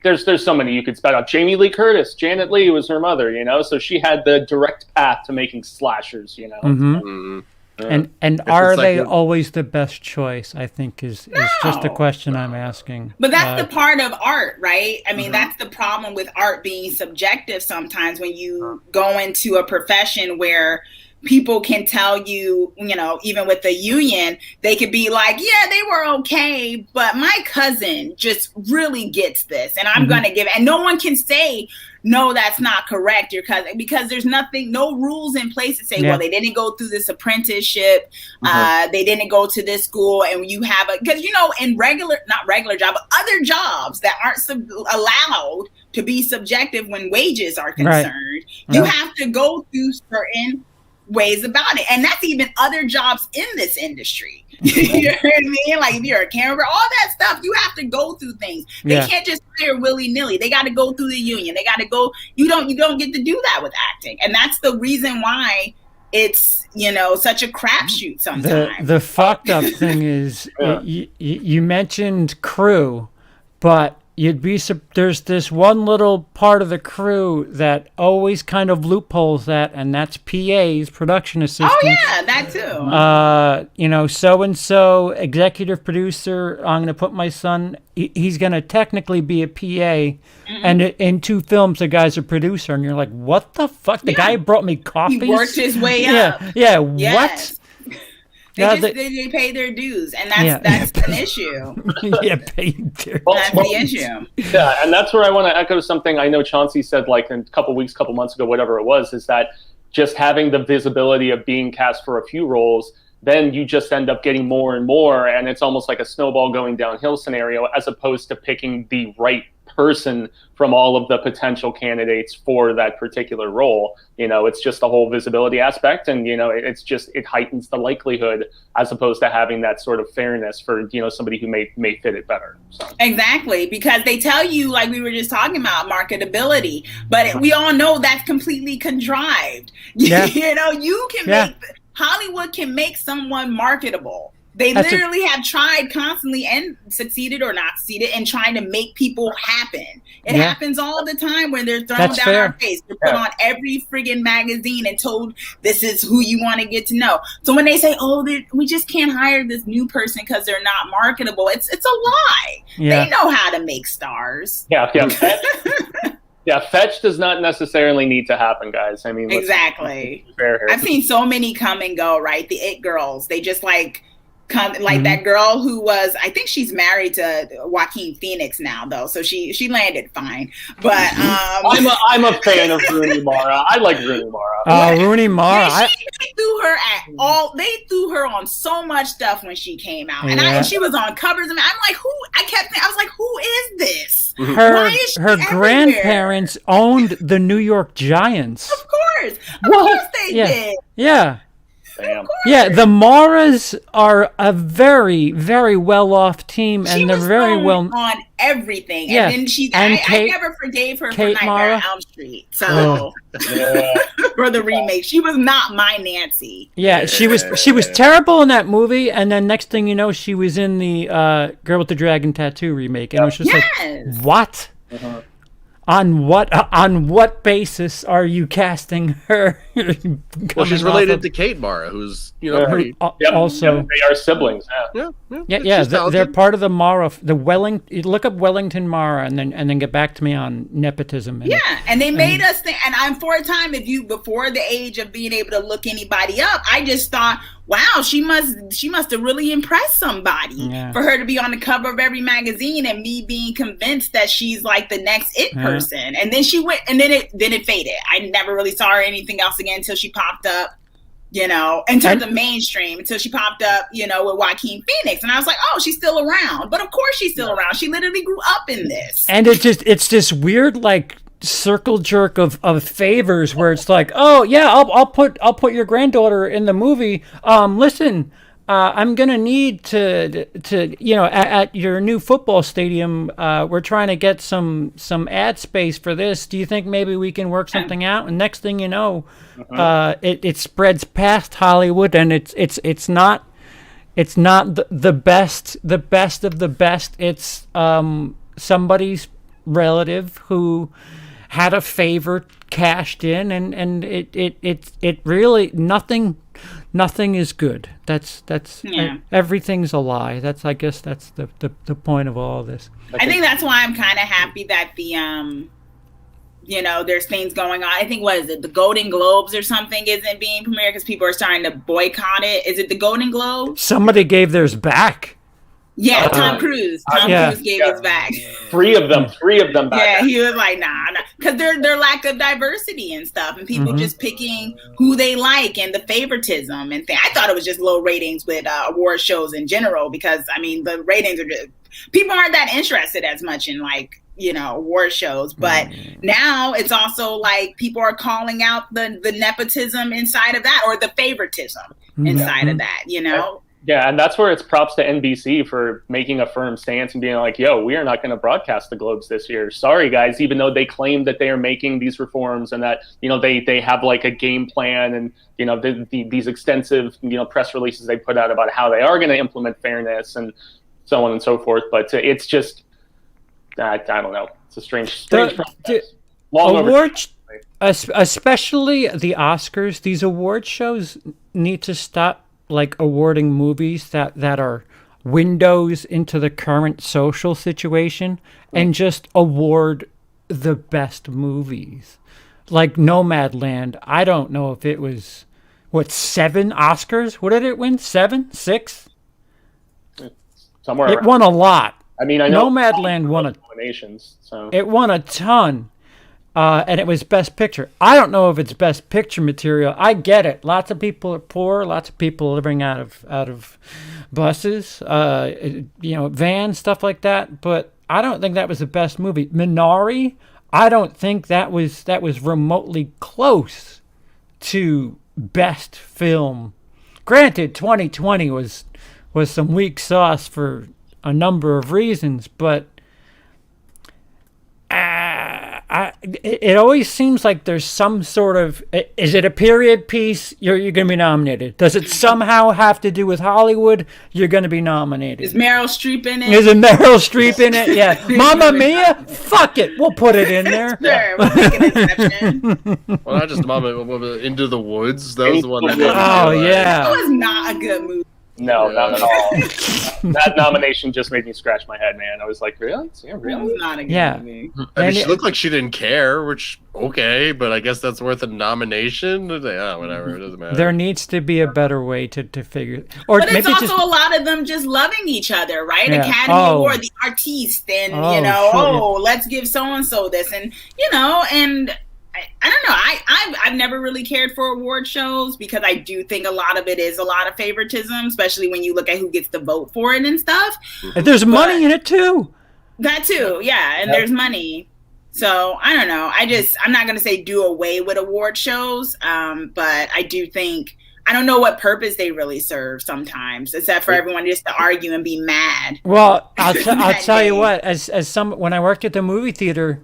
there's so many you could spell out. Jamie Lee Curtis, Janet Leigh was her mother. You know, so she had the direct path to making slashers. You know. Mm-hmm. And are they always the best choice? I think is just the question I'm asking. But that's the part of art, right? I mean, that's the problem with art being subjective sometimes when you go into a profession where people can tell you, you know, even with the union, they could be like, yeah, they were okay, but my cousin just really gets this, and I'm going to give it. And no one can say, no, that's not correct, your cousin, because there's no rules in place to say, well, they didn't go through this apprenticeship, they didn't go to this school, and you have because, you know, in not regular job, but other jobs that aren't allowed to be subjective when wages are concerned, you have to go through certain ways about it, and that's even other jobs in this industry. You know what I mean? Like if you're a camera, all that stuff, you have to go through things. They can't just hire willy-nilly. They got to go through the union. They got to go. You don't get to do that with acting, and that's the reason why it's, you know, such a crapshoot sometimes. The fucked up thing is you mentioned crew, but there's this one little part of the crew that always kind of loopholes that, and that's PAs, production assistants. Oh yeah, that too. You know, so-and-so executive producer, I'm going to put my son, he's going to technically be a PA, and in 2 films the guy's a producer, and you're like, what the fuck? The guy brought me coffee. He worked his way up. Yeah, what? They pay their dues, and that's an issue. Pay their That's the issue. Yeah, and that's where I want to echo something I know Chauncey said like a couple months ago, whatever it was, is that just having the visibility of being cast for a few roles, then you just end up getting more and more, and it's almost like a snowball going downhill scenario, as opposed to picking the right person from all of the potential candidates for that particular role. You know, it's just the whole visibility aspect, and, you know, it heightens the likelihood, as opposed to having that sort of fairness for, you know, somebody who may fit it better. So. Exactly, because they tell you, like we were just talking about, marketability, but we all know that's completely contrived. You know, you can make Hollywood can make someone marketable. They literally have tried constantly and succeeded or not succeeded in trying to make people happen. It happens all the time when they're thrown down our face. They're put on every friggin' magazine and told this is who you want to get to know. So when they say, oh, we just can't hire this new person because they're not marketable, it's a lie. They know how to make stars. Fetch does not necessarily need to happen, guys. I mean, exactly. I've seen so many come and go, right? The it girls, they just like that girl who was, I think she's married to Joaquin Phoenix now, though, so she landed fine. But I'm a fan of Rooney Mara. I like Rooney Mara. Rooney Mara. They threw her at all. They threw her on so much stuff when she came out, and she was on covers. And I'm like, who? I was like, who is this? Her grandparents owned the New York Giants. Of course they did. Yeah. Yeah, the Maras are a very, very well-off team, and they're very well on everything. Yeah, and then I never forgave her for Nightmare on Elm Street. So for the remake. She was not my Nancy. Yeah, she was terrible in that movie, and then next thing you know, she was in the Girl with the Dragon Tattoo remake, and I was just like, what? Uh-huh. On what basis are you casting her? Well, she's related to Kate Mara, who's pretty. Also, they are siblings. Yeah. They're part of the Mara. Look up Wellington Mara, and then get back to me on nepotism. And they made us think. And I'm for a time, before the age of being able to look anybody up, I just thought, wow, she must have really impressed somebody for her to be on the cover of every magazine, and me being convinced that she's like the next it person. And then she went, and then it faded. I never really saw her anything else again until she popped up, in terms of mainstream, until she popped up, with Joaquin Phoenix. And I was like, oh, she's still around. But of course she's still around. She literally grew up in this. And it's this weird, like, circle jerk of favors where it's like, oh yeah, I'll put your granddaughter in the movie. Listen, I'm gonna need to at your new football stadium, we're trying to get some ad space for this. Do you think maybe we can work something out? And next thing you know, it spreads past Hollywood, and it's not the best of the best. It's somebody's relative who had a favor cashed in, and it really nothing is good. That's everything's a lie. I guess that's the point of all of this. I think that's why I'm kind of happy that the there's things going on. I think, what is it, the Golden Globes or something isn't being premiered because people are starting to boycott it. Is it the Golden Globes? Somebody gave theirs back. Yeah, Tom Cruise. Tom Cruise gave his back. Three of them back. Yeah, he was like, nah. Because their lack of diversity and stuff, and people just picking who they like, and the favoritism and things. I thought it was just low ratings with award shows in general, because, I mean, the ratings are just, people aren't that interested as much in, like, award shows. But now it's also like people are calling out the nepotism inside of that, or the favoritism inside of that, Yeah, and that's where it's props to NBC for making a firm stance and being like, yo, we are not going to broadcast the Globes this year. Sorry, guys, even though they claim that they are making these reforms and that, they have like a game plan and, these extensive, press releases they put out about how they are going to implement fairness and so on and so forth. But it's just, I don't know. It's a strange process. Awards, especially the Oscars, these award shows need to stop like awarding movies that are windows into the current social situation and just award the best movies. Like Nomadland, I don't know if it was 7 Oscars? What did it win? 7? 6? Somewhere. It won a lot. I mean, I know Nomadland won nominations, so it won a ton. And it was Best Picture. I don't know if it's Best Picture material. I get it. Lots of people are poor. Lots of people living out of buses, vans, stuff like that. But I don't think that was the best movie. Minari, I don't think that was remotely close to best film. Granted, 2020 was some weak sauce for a number of reasons, but it always seems like there's some sort of, is it a period piece? You're going to be nominated. Does it somehow have to do with Hollywood? You're going to be nominated. Is Meryl Streep in it? Is it Meryl Streep in it? Yeah. Mamma Mia? Fuck it. We'll put it in there. Sure, we'll make an exception. Well, not just Mamma, Into the Woods. That was the one that yeah. That was not a good movie. No, not at all. That nomination just made me scratch my head, man. I was like, really? Yeah, really? Not a good movie. I mean, she looked like she didn't care, which, okay, but I guess that's worth a nomination. Whatever, it doesn't matter. There needs to be a better way to figure it. Or but maybe it's also a lot of them just loving each other, right? Yeah. Academy Award, the artiste, and, let's give so-and-so this. And, and I don't know. I've never really cared for award shows because I do think a lot of it is a lot of favoritism, especially when you look at who gets to vote for it and stuff. And there's money in it too. That too, yeah. And there's money. So I don't know. I'm not going to say do away with award shows, but I do think, I don't know what purpose they really serve sometimes, except for everyone just to argue and be mad. Well, I'll tell you what. When I worked at the movie theater,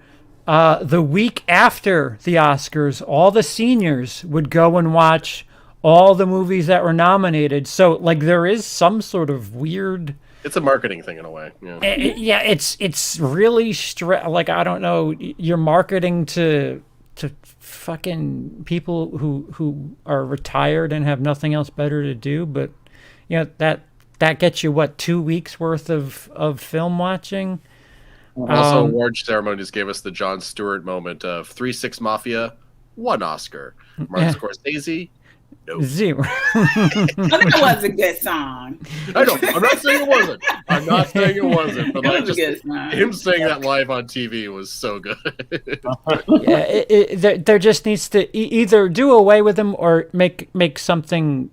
the week after the Oscars, all the seniors would go and watch all the movies that were nominated. So, like, there is some sort of weird... It's a marketing thing in a way. Yeah, yeah, it's really like, I don't know, you're marketing to fucking people who are retired and have nothing else better to do, but that gets you what, 2 weeks worth of film watching. Also, award ceremonies gave us the Jon Stewart moment of 3-6 Mafia, 1 Oscar. Martin Scorsese, no. 0. That was a good song. I know. I'm not saying it wasn't. But It was a good song. Him saying that live on TV was so good. Yeah, there just needs to either do away with them or make something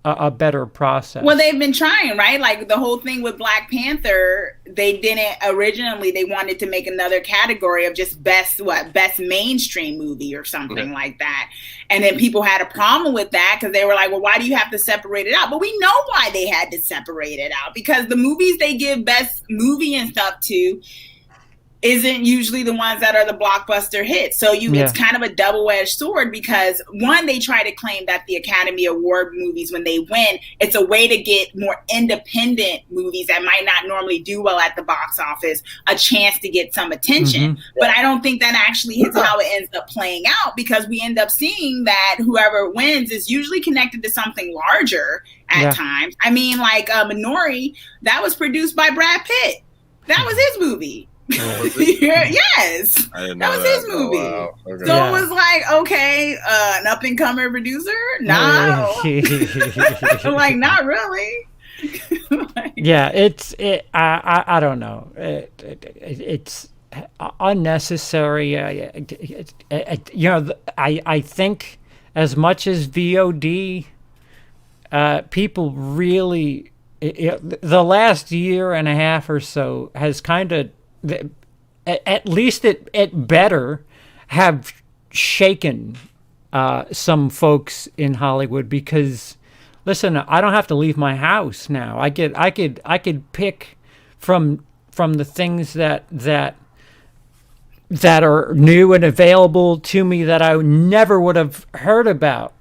a better process. Well, they've been trying, right? Like the whole thing with Black Panther, they wanted to make another category of just best mainstream movie or something like that. And then people had a problem with that because they were like, well, why do you have to separate it out? But we know why they had to separate it out, because the movies they give best movie and stuff to isn't usually the ones that are the blockbuster hits. So it's kind of a double-edged sword, because one, they try to claim that the Academy Award movies, when they win, it's a way to get more independent movies that might not normally do well at the box office a chance to get some attention. But I don't think that actually is how it ends up playing out, because we end up seeing that whoever wins is usually connected to something larger at times. I mean, like Minori, that was produced by Brad Pitt. That was his movie. Yes, that was his movie. Oh, wow. Okay. So it was like, okay, an up and coming producer? No, like not really. I don't know. It's unnecessary. I think as much as VOD, people really, the last year and a half or so has kind of, at least it better have shaken some folks in Hollywood, because listen, I don't have to leave my house now. I could pick from the things that are new and available to me that I never would have heard about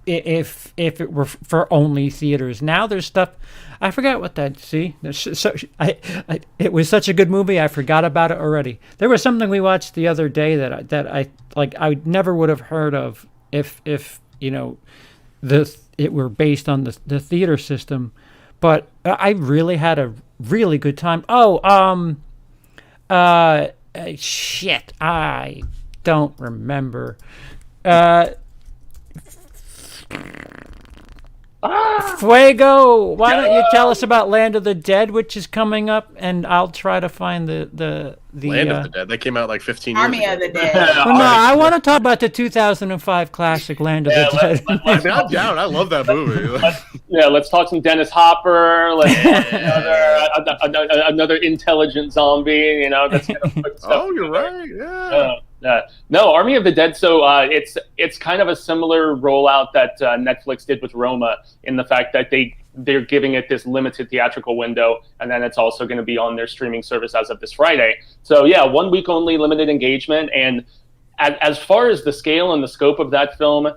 if it were for only theaters. Now there's stuff. I forgot what that. See, it was such a good movie. I forgot about it already. There was something we watched the other day that I never would have heard of if it were based on the theater system. But I really had a really good time. Shit, I don't remember. Fuego, why don't you tell us about Land of the Dead, which is coming up, and I'll try to find the Land of the Dead. That came out like 15 Army years ago. of the Dead. Well, no, I want to talk about the 2005 classic Land of the Dead. I'm down. I love that movie. Let's talk some Dennis Hopper. Another intelligent zombie. That's kind of good stuff. Oh, you're right. Yeah. No, Army of the Dead. So it's kind of a similar rollout that Netflix did with Roma, in the fact that they're giving it this limited theatrical window, and then it's also going to be on their streaming service as of this Friday. So 1 week only, limited engagement. And as far as the scale and the scope of that film,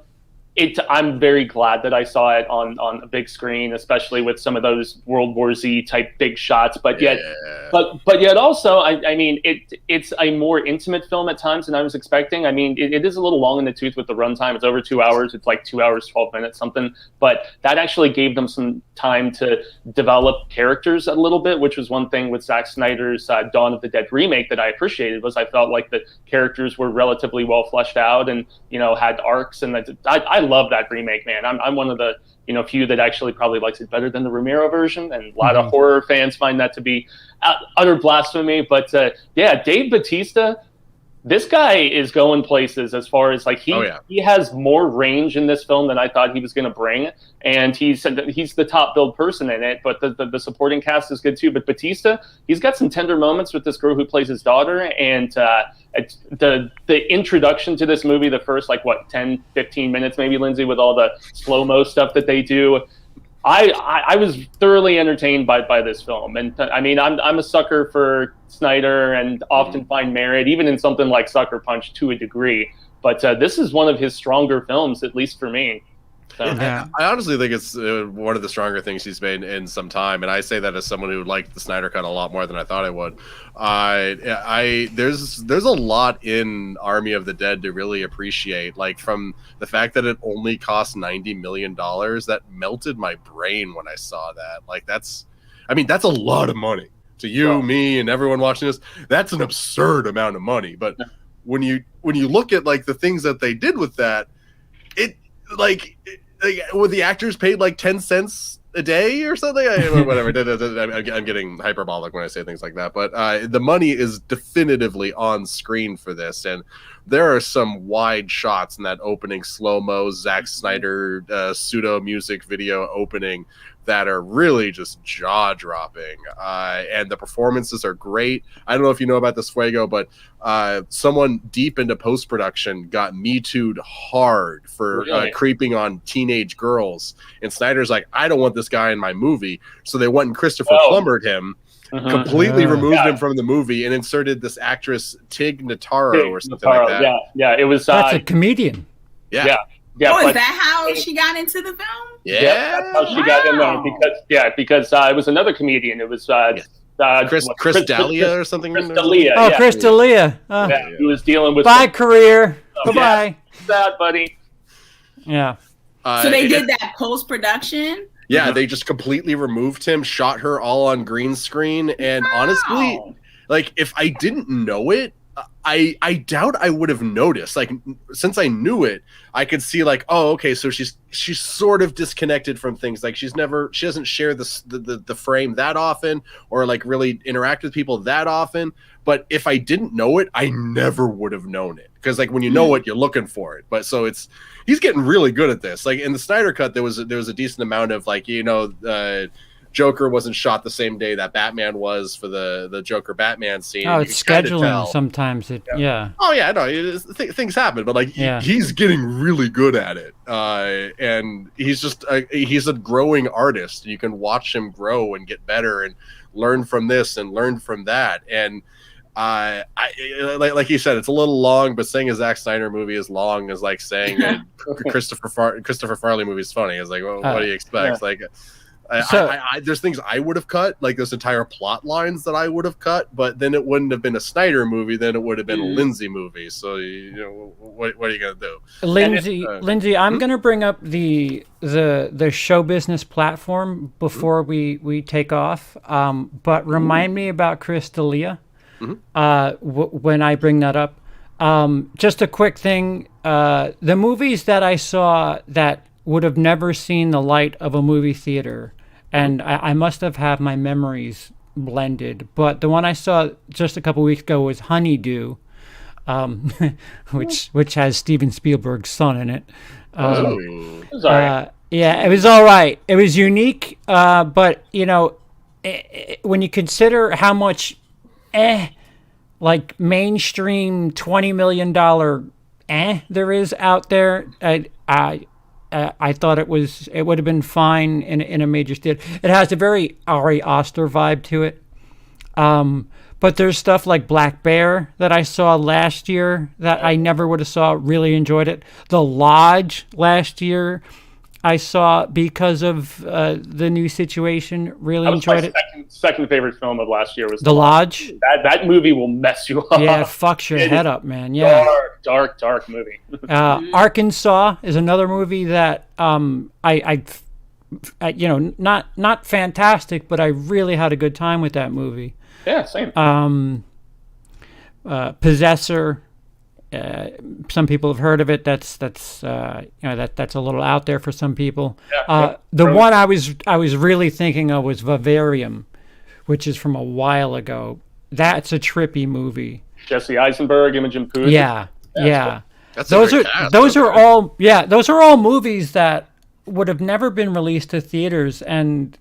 I'm very glad that I saw it on a big screen, especially with some of those World War Z type big shots. But yet also, I mean, it's a more intimate film at times than I was expecting. I mean, it is a little long in the tooth with the runtime. It's over 2 hours. It's like 2 hours, 12 minutes, something. But that actually gave them some time to develop characters a little bit, which was one thing with Zack Snyder's Dawn of the Dead remake that I appreciated. Was I felt like the characters were relatively well fleshed out and had arcs, and I love that remake, man. I'm one of the few that actually probably likes it better than the Romero version, and a lot of horror fans find that to be utter blasphemy. But Dave Bautista, this guy is going places as far as he has more range in this film than I thought he was going to bring, and he's the top billed person in it. But the supporting cast is good too. But Bautista, he's got some tender moments with this girl who plays his daughter, and the introduction to this movie, the first 10-15 minutes maybe, Lindsey, with all the slow-mo stuff that they do, I was thoroughly entertained by this film, and I mean I'm a sucker for Snyder and often find merit even in something like Sucker Punch to a degree, but this is one of his stronger films, at least for me. So. Yeah. I honestly think it's one of the stronger things he's made in some time, and I say that as someone who liked the Snyder Cut a lot more than I thought I would. There's a lot in Army of the Dead to really appreciate, like from the fact that it only cost $90 million. That melted my brain when I saw that. Like that's a lot of money to you, me, and everyone watching this. That's an absurd amount of money. But when you look at like the things that they did with that, were the actors paid like 10 cents a day or something? Whatever. I'm getting hyperbolic when I say things like that, but the money is definitively on screen for this, and there are some wide shots in that opening slow-mo Zack Snyder pseudo music video opening that are really just jaw-dropping, and the performances are great. I don't know if you know about this, Fuego, but someone deep into post-production got Me Too'd hard for creeping on teenage girls, and Snyder's like, I don't want this guy in my movie, so they went and Christopher Plummered him, completely removed him from the movie, and inserted this actress Tig Notaro or something like that. Yeah, it was. That's a comedian. Yeah. Is that how she got into the film? Yeah, that's how she got in there because it was another comedian. It was Chris D'Elia or something. Chris D'Elia. Oh, Chris D'Elia. He was dealing with career. Goodbye. Sad, buddy. Yeah. So they did that post-production? Yeah, they just completely removed him, shot her all on green screen, and honestly, like if I didn't know it, I doubt I would have noticed. Like since I knew it, I could see like, oh, okay, so she's sort of disconnected from things. Like she doesn't share the frame that often, or like really interact with people that often. But if I didn't know it, I never would have known it, because like when you know it, you're looking for it. But so he's getting really good at this. Like in the Snyder Cut, there was a decent amount of like, Joker wasn't shot the same day that Batman was for the Joker Batman scene. Oh, it's scheduling sometimes. Oh yeah, no, things happen, but like he's getting really good at it, and he's just he's a growing artist. You can watch him grow and get better and learn from this and learn from that. And like you said, it's a little long, but saying a Zack Snyder movie is long is like saying a Christopher Farley movie is funny. It's like, well, what do you expect? Like. There's things I would have cut, like there's entire plot lines that I would have cut, but then it wouldn't have been a Snyder movie. Then it would have been a Lindsey movie. So what are you gonna do? Lindsey, I'm gonna bring up the show business platform before we take off. But remind me about Chris D'Elia when I bring that up. Just a quick thing: the movies that I saw that would have never seen the light of a movie theater. And I must have had my memories blended. But the one I saw just a couple weeks ago was Honeydew, which has Steven Spielberg's son in it. It was all right. Yeah, it was all right. It was unique, but when you consider how much like mainstream $20 million there is out there, I thought it would have been fine in a major theater. It has a very Ari Aster vibe to it. But there's stuff like Black Bear that I saw last year that I never would have saw. Really enjoyed it. The Lodge last year I saw because of the new situation. Really enjoyed it. Second favorite film of last year was The Lodge. That movie will mess you up. Yeah, it fucks your head up, man. Yeah, dark movie. Arkansas is another movie that I not fantastic, but I really had a good time with that movie. Yeah, same. Possessor. Some people have heard of it. That's a little out there for some people. The one I was really thinking of was Vivarium, which is from a while ago. That's a trippy movie. Jesse Eisenberg, Imogen Poots. Yeah. Those are all movies that would have never been released to theaters, and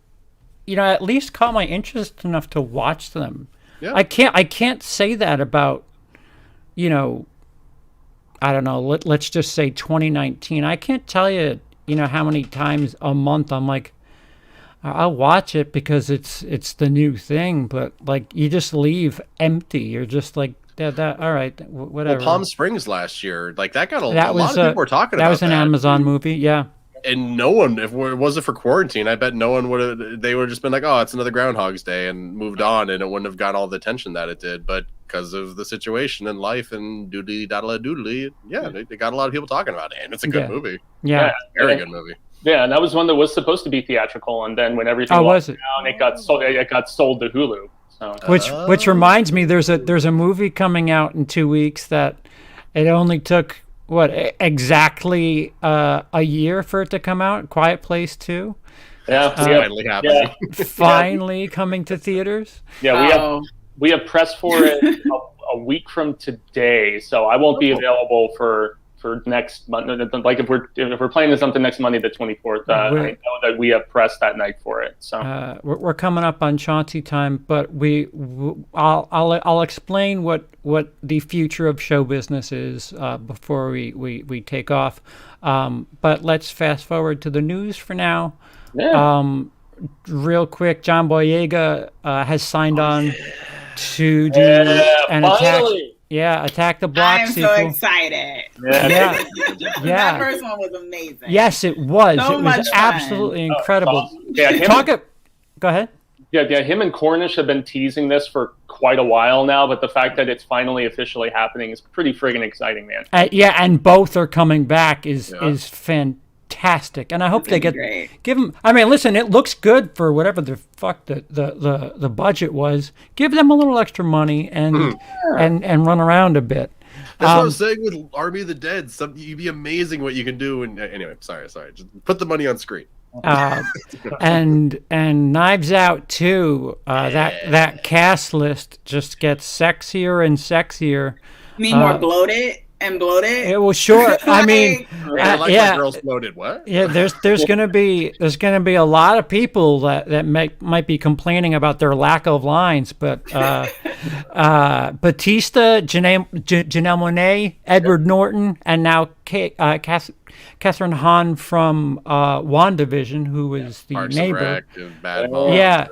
at least caught my interest enough to watch them. Yeah. I can't say that about I don't know, let's just say 2019. I can't tell you, how many times a month I'm like, I'll watch it because it's the new thing, but like you just leave empty. You're just like that all right, whatever. Well, Palm Springs last year, like that got a That lot of people were talking about that. Was an Amazon movie, yeah. And no one, if it wasn't for quarantine, I bet no one would have. They would have just been like, "Oh, it's another Groundhog's Day," and moved on, and it wouldn't have got all the attention that it did. But because of the situation in life and doodly, yeah, they got a lot of people talking about it, and it's a good movie. Yeah, very good movie. Yeah, and that was one that was supposed to be theatrical, and then when everything was it? down, it got sold. It got sold to Hulu. So. Which reminds me, there's a movie coming out in 2 weeks that it only took exactly a year for it to come out. Quiet Place 2. Yeah, finally happening. Finally coming to theaters. Yeah, we have press for it a week from today, so I won't be available for next month. Like if we're playing something next Monday, the 24th, I know that we have press that night for it. So we're coming up on Chauncey time, but I'll explain what the future of show business is before we take off. But let's fast forward to the news for now. Yeah. Real quick, John Boyega has signed on to do an attack. Attack the Block sequel. I'm so excited. Yeah. That first one was amazing. Yes, it was. So it much was fun. absolutely incredible. Go ahead. Yeah, him and Cornish have been teasing this for quite a while now, but the fact that it's finally officially happening is pretty friggin' exciting, man. And both are coming back is fantastic, and I hope they give them. I mean, listen, it looks good for whatever the fuck the budget was. Give them a little extra money and run around a bit. That's what I'm saying with Army of the Dead. You'd be amazing what you can do. And anyway, sorry. Just put the money on screen. And Knives Out too. That cast list just gets sexier and sexier. You mean more bloated? And bloated. It was short. I mean, my girls bloated. What? Yeah, there's gonna be a lot of people that might be complaining about their lack of lines, but Batista, Janelle Monáe, Edward Norton, and now Catherine Hahn from WandaVision, who was the Parks neighbor. And Bad Moms,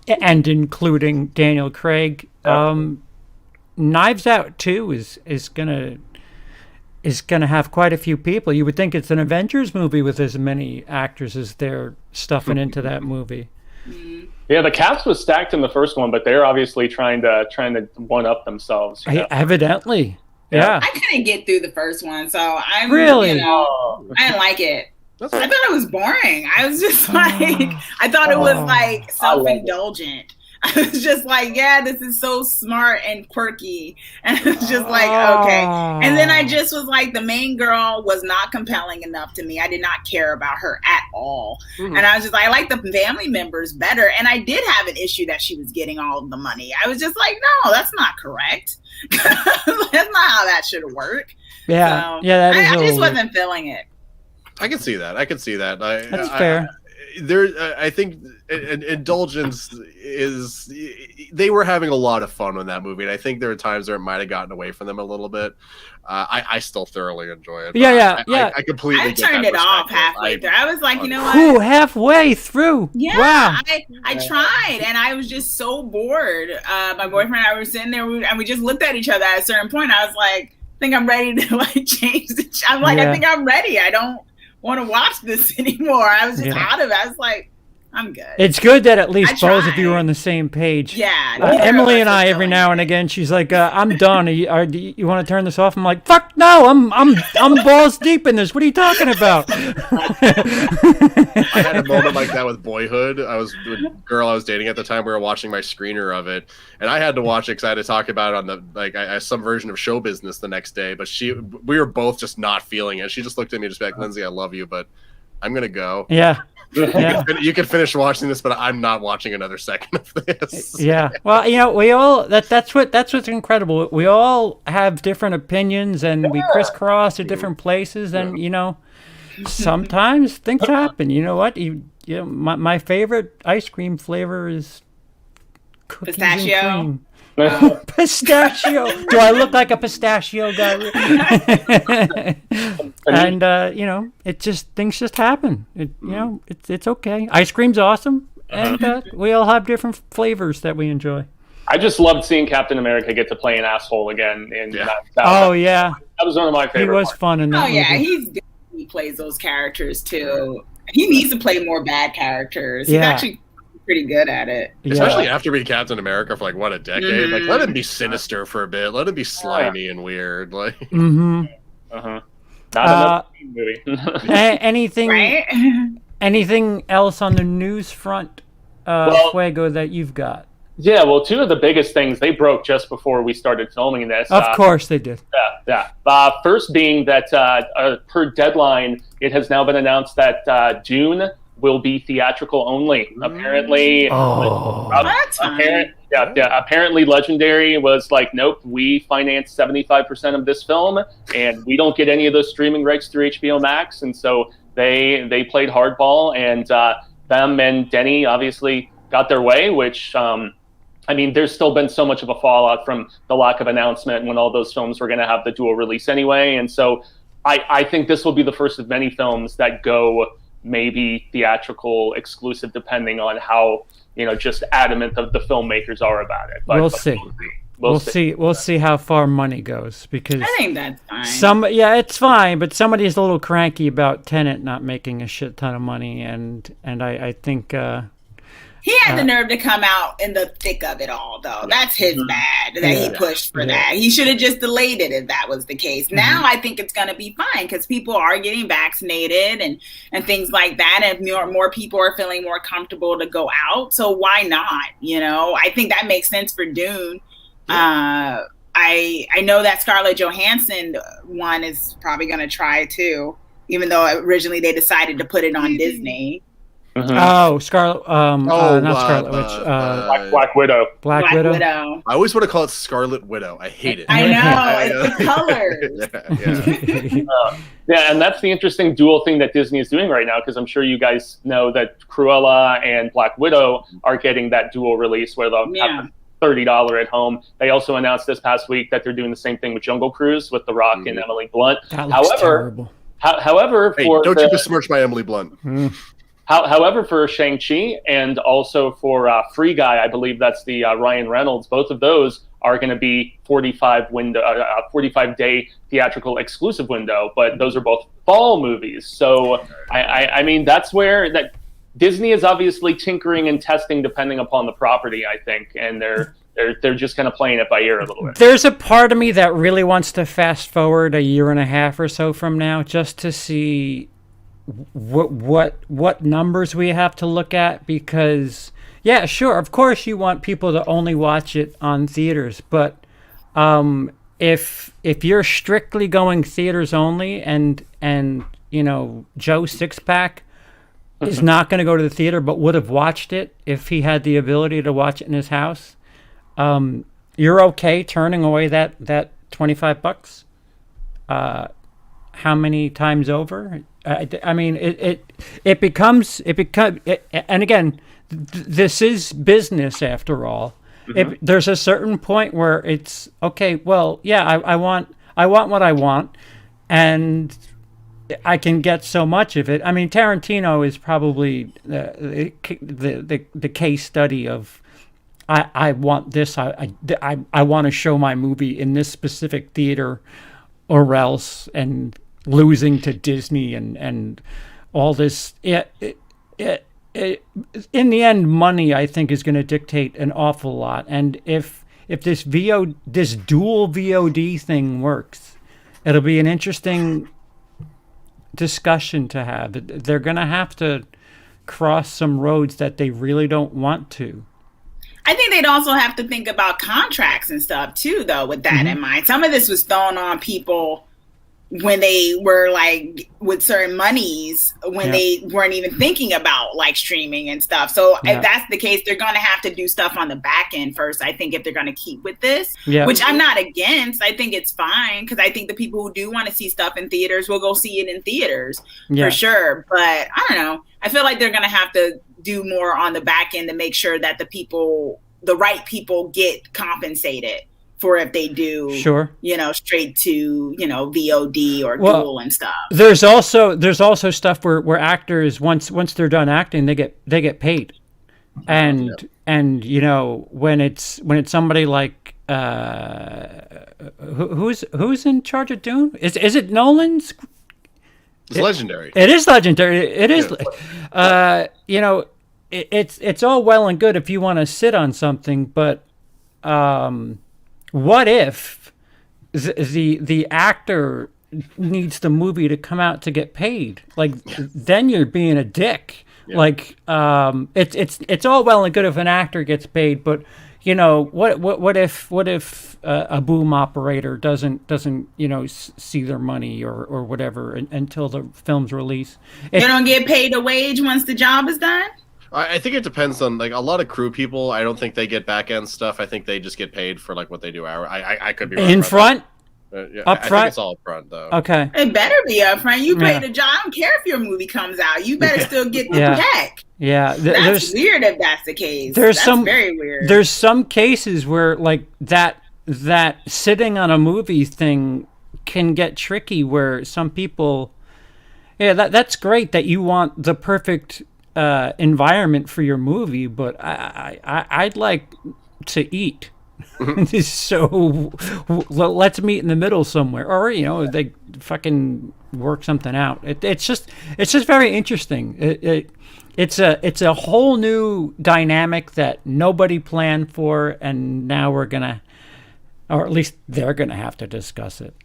and including Daniel Craig. Knives Out 2 is gonna have quite a few people. You would think it's an Avengers movie with as many actors as they're stuffing into that movie. Yeah, the cast was stacked in the first one, but they're obviously trying to one up themselves. Evidently, yeah. I couldn't get through the first one, so I'm really. I didn't like it. I thought it was boring. I was just like, I thought it was like self-indulgent. I was just like, this is so smart and quirky. And it's just like, okay. And then I just was like, the main girl was not compelling enough to me. I did not care about her at all. Mm-hmm. And I was just like, I like the family members better. And I did have an issue that she was getting all of the money. I was just like, no, that's not correct. That's not how that should work. Yeah. So, that is I just wasn't feeling it. I can see that. That's fair. I think indulgence is. They were having a lot of fun on that movie, and I think there are times where it might have gotten away from them a little bit. I still thoroughly enjoy it. I completely. I turned it off halfway through. I was like, you know what? Ooh, halfway through. Yeah, wow. I tried, and I was just so bored. My boyfriend and I were sitting there, and we just looked at each other at a certain point. I was like, I think I'm ready to change the. I'm like, I think I'm ready. I don't want to watch this anymore. I was just out of it. I was like, I'm good. It's good that at least both of you are on the same page. Yeah. Emily and I, every now and again, she's like, I'm done. Do you want to turn this off? I'm like, fuck no, I'm balls deep in this. What are you talking about? I had a moment like that with Boyhood. I was with a girl I was dating at the time. We were watching my screener of it, and I had to watch it because I had to talk about it on the some version of Show Business the next day. But we were both just not feeling it. She just looked at me just like, Lindsay, I love you, but I'm gonna go. Yeah. You can finish watching this, but I'm not watching another second of this. Yeah. Well, we all that's what's incredible. We all have different opinions, and we crisscross at different places, and sometimes things happen. You know what? My favorite ice cream flavor is cookies pistachio. and cream. Pistachio. Do I look like a pistachio guy? And things just happen. It's okay. Ice cream's awesome, and we all have different flavors that we enjoy. I just loved seeing Captain America get to play an asshole again. That was one of my favorite. He was parts. fun in that. Oh yeah, he plays those characters too. He needs to play more bad characters. He's actually pretty good at it. Especially after being Captain America for a decade. Like, let him be sinister for a bit. Let him be slimy and weird. Like, not another movie. Anything else on the news front, Fuego, that you've got? Yeah, well, two of the biggest things, they broke just before we started filming this. Of course they did. Yeah. First being that per deadline, it has now been announced that Dune will be theatrical only. Apparently, apparently Legendary was like, nope, we finance 75% of this film, and we don't get any of those streaming rights through HBO Max. And so they played hardball, and them and Denny obviously got their way, which... there's still been so much of a fallout from the lack of announcement when all those films were going to have the dual release anyway. And so I think this will be the first of many films that go maybe theatrical exclusive, depending on how, just adamant the filmmakers are about it. But, we'll see. We'll see how far money goes, because I think that's fine. It's fine, but somebody's a little cranky about Tenet not making a shit ton of money, and I think... he had the nerve to come out in the thick of it all, though. That's his bad that he pushed for that. He should have just delayed it if that was the case. Now I think it's going to be fine because people are getting vaccinated and things like that, and more people are feeling more comfortable to go out. So why not? I think that makes sense for Dune. I know that Scarlett Johansson one is probably going to try too, even though originally they decided to put it on Disney. Oh, Scarlet. Not Scarlet Witch. Black Widow. Black Widow. I always want to call it Scarlet Widow. I hate it. I know. It's the colors. And that's the interesting dual thing that Disney is doing right now, because I'm sure you guys know that Cruella and Black Widow are getting that dual release where they'll have $30 at home. They also announced this past week that they're doing the same thing with Jungle Cruise with The Rock and Emily Blunt. That looks terrible. However, don't you besmirch my Emily Blunt. However, for Shang-Chi and also for Free Guy, I believe that's the Ryan Reynolds, both of those are going to be 45-day theatrical exclusive window, but those are both fall movies. So, that's where that Disney is obviously tinkering and testing depending upon the property, I think, and they're just kind of playing it by ear a little bit. There's a part of me that really wants to fast forward a year and a half or so from now just to see what numbers we have to look at, because sure, of course you want people to only watch it on theaters, but if you're strictly going theaters only and Joe Sixpack is not going to go to the theater but would have watched it if he had the ability to watch it in his house, you're okay turning away that $25? How many times over? It becomes, and again, this is business after all. There's a certain point where it's okay. Well, I want what I want, and I can get so much of it. Tarantino is probably the case study of I want this. I want to show my movie in this specific theater, or else, and losing to Disney and all this. In the end, money, I think, is going to dictate an awful lot. And if this dual VOD thing works, it'll be an interesting discussion to have. They're going to have to cross some roads that they really don't want to. I think they'd also have to think about contracts and stuff too, though, with that in mind. Some of this was thrown on people when they were like with certain monies, when they weren't even thinking about like streaming and stuff. So if that's the case, they're going to have to do stuff on the back end first, I think, if they're going to keep with this, which I'm not against. I think it's fine, because I think the people who do want to see stuff in theaters will go see it in theaters for sure. But I don't know. I feel like they're going to have to do more on the back end to make sure that the people the right people get compensated for if they do, straight to, VOD or dual and stuff. There's also stuff where actors once they're done acting, they get paid, and when it's somebody like who's in charge of Dune? Is it Nolan's? It's legendary. It is legendary. It is. It's all well and good if you want to sit on something, but what if the actor needs the movie to come out to get paid? Like, then you're being a dick. Yeah. Like, it's all well and good if an actor gets paid, but what if a boom operator doesn't see their money or whatever until the film's release? They don't get paid a wage once the job is done? I think it depends on, like, a lot of crew people. I don't think they get back end stuff. I think they just get paid for like what they do. I could be wrong. In front? Up front? I think it's all up front, though. Okay. It better be up front. You pay the job. I don't care if your movie comes out. You better still get the check. Yeah. That's weird if that's the case. That's very weird. There's some cases where, like, that sitting on a movie thing can get tricky, where some people... Yeah, that's great that you want the perfect environment for your movie, but I'd like to eat. So let's meet in the middle somewhere, or they fucking work something out. It's just very interesting. It's a whole new dynamic that nobody planned for, and now we're gonna, or at least they're gonna have to discuss it.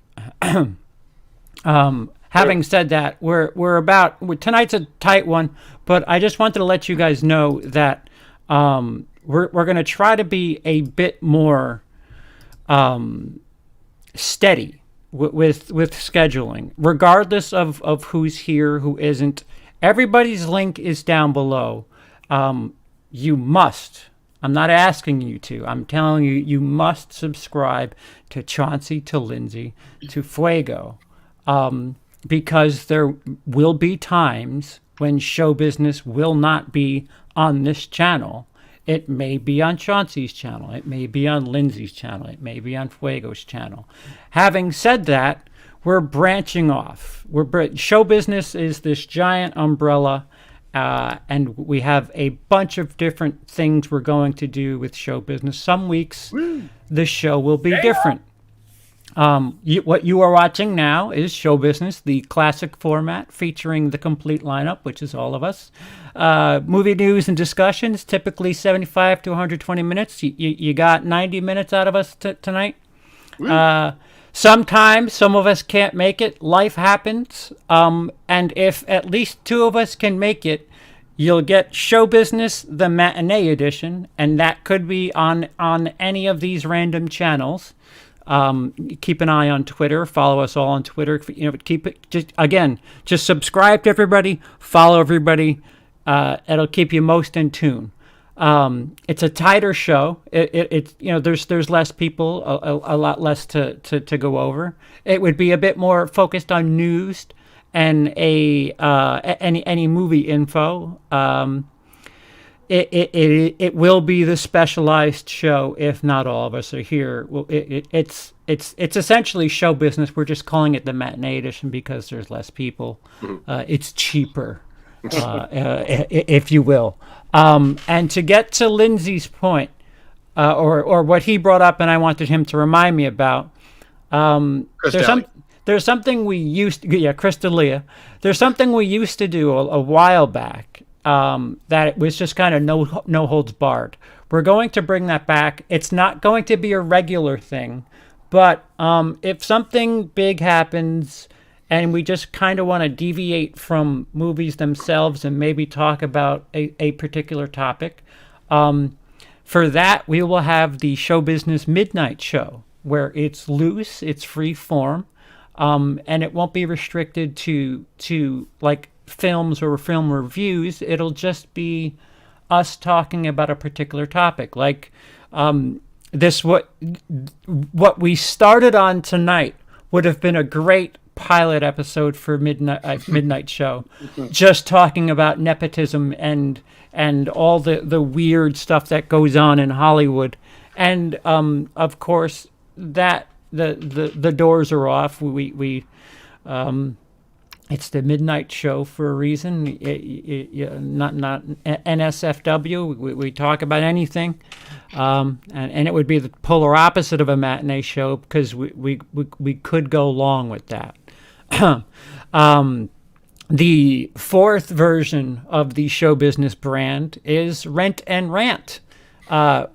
Having said that, tonight's a tight one, but I just wanted to let you guys know that we're going to try to be a bit more steady with scheduling, regardless of who's here, who isn't. Everybody's link is down below. You must. I'm not asking you to. I'm telling you, you must subscribe to Chauncey, to Lindsey, to Fuego. Because there will be times when show business will not be on this channel. It may be on Chauncey's channel. It may be on Lindsey's channel. It may be on Fuego's channel. Having said that, we're branching off. Show business is this giant umbrella, and we have a bunch of different things we're going to do with show business. Some weeks, the show will be different. What you are watching now is Show Business, the classic format featuring the complete lineup, which is all of us. Movie news and discussions, typically 75 to 120 minutes. You got 90 minutes out of us tonight. Sometimes some of us can't make it. Life happens. And if at least two of us can make it, you'll get Show Business, the matinee edition, and that could be on any of these random channels. Keep an eye on Twitter. Follow us all on Twitter. Keep it just subscribe to everybody. Follow everybody. It'll keep you most in tune. It's a tighter show. There's less people, a lot less to go over. It would be a bit more focused on news and any movie info. It will be the specialized show if not all of us are here. Well, it's essentially Show Business. We're just calling it the matinee edition because there's less people. It's cheaper, if you will. And to get to Lindsey's point, or what he brought up, and I wanted him to remind me about. There's something we used to, Chris D'Elia. There's something we used to do a while back. That it was just kind of no holds barred. We're going to bring that back. It's not going to be a regular thing, but if something big happens and we just kind of want to deviate from movies themselves and maybe talk about a particular topic, for that we will have the Show Business Midnight Show, where it's loose, it's free form, and it won't be restricted to like films or film reviews. It'll just be us talking about a particular topic, like what we started on tonight would have been a great pilot episode for Midnight Show, just talking about nepotism and all the weird stuff that goes on in Hollywood, and of course that the doors are off. We it's the Midnight Show for a reason. Not NSFW. We talk about anything, and it would be the polar opposite of a matinee show because we could go along with that. The fourth version of the show business brand is Rent and Rant,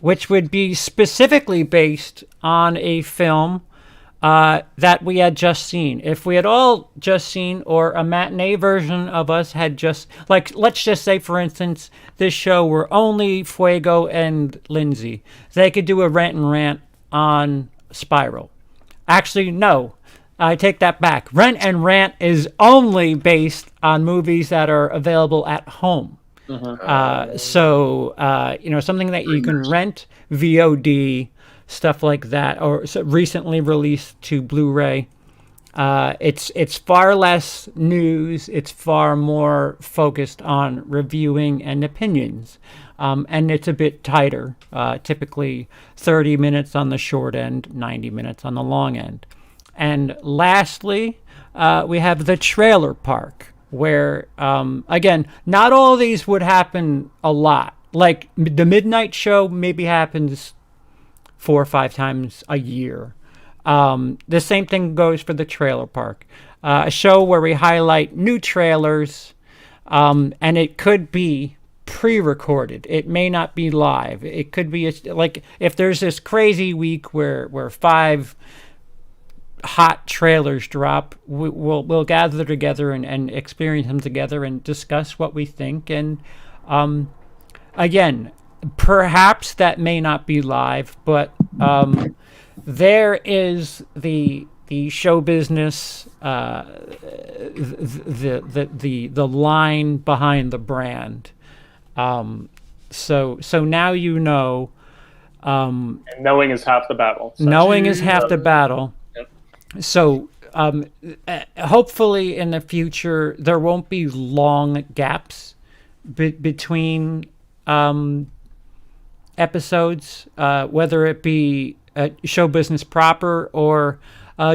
which would be specifically based on a film that we had just seen. If we had all just seen, or a matinee version of us had just, like, let's just say, for instance, this show were only Fuego and Lindsey, they could do a Rent and Rant on Spiral. Actually, no, I take that back. Rent and Rant is only based on movies that are available at home. So, something that you can rent, VOD, stuff like that, or recently released to Blu-ray. It's far less news. It's far more focused on reviewing and opinions, and it's a bit tighter. Typically, 30 minutes on the short end, 90 minutes on the long end. And lastly, we have the trailer park, where again, not all of these would happen a lot. Like the Midnight Show maybe happens 4 or 5 times a year. The same thing goes for the trailer park, a show where we highlight new trailers, and it could be pre-recorded. It may not be live. It could be like if there's this crazy week where 5 hot trailers drop, we'll gather together and experience them together and discuss what we think. And again, perhaps that may not be live, but there is the show business, the line behind the brand. So now you know. And knowing is half the battle. So. Knowing is half the battle. Yep. So hopefully in the future there won't be long gaps between episodes, whether it be show business proper or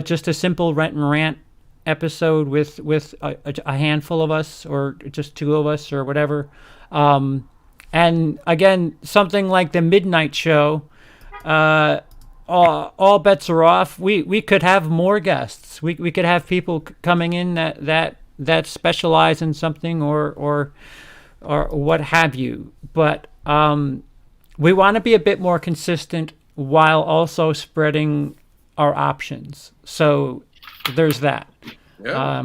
just a simple Rent and Rant episode with a handful of us, or just 2 of us, or whatever. And again, something like the Midnight Show, all bets are off. We could have more guests. We could have people coming in that specialize in something or what have you. But we want to be a bit more consistent while also spreading our options. So there's that. Yeah.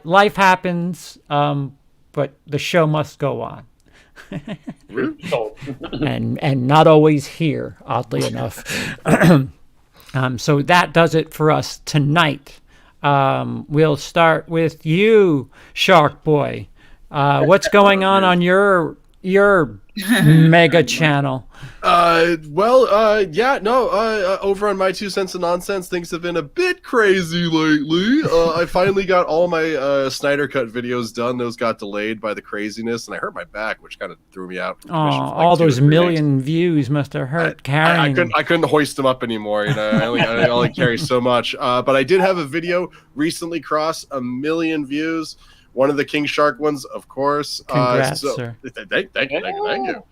Life happens, but the show must go on. and not always here, oddly enough. So that does it for us tonight. We'll start with you, Shark Boy. What's going on your mega channel? Over on my 2 cents of nonsense, things have been a bit crazy lately. I finally got all my Snyder Cut videos done. Those got delayed by the craziness, and I hurt my back, which kind of threw me out. All those million views must have hurt carrying. I couldn't hoist them up anymore. I only carry so much. But I did have a video recently cross 1 million views. One of the King Shark ones, of course. Congrats, sir. Thank you.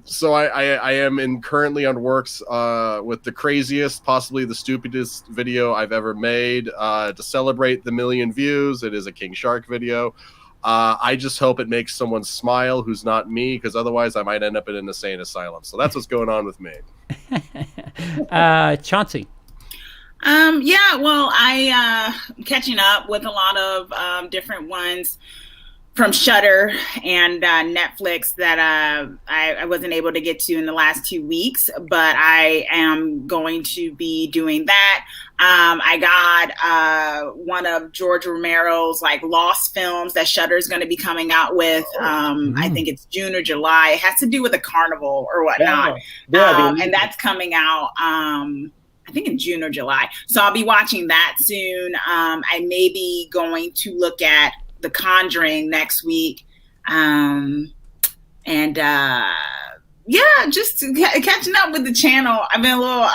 So I am currently on works with the craziest, possibly the stupidest video I've ever made to celebrate the 1 million views. It is a King Shark video. I just hope it makes someone smile who's not me, because otherwise I might end up in an insane asylum. So that's what's going on with me. Chauncey. I'm catching up with a lot of different ones from Shudder and Netflix that I wasn't able to get to in the last 2 weeks, but I am going to be doing that. I got one of George Romero's Lost films that Shudder is going to be coming out with. I think it's June or July. It has to do with a carnival or whatnot. And that's coming out. I I think in June or July. So I'll be watching that soon. I may be going to look at The Conjuring next week. Just catching up with the channel. I've been a little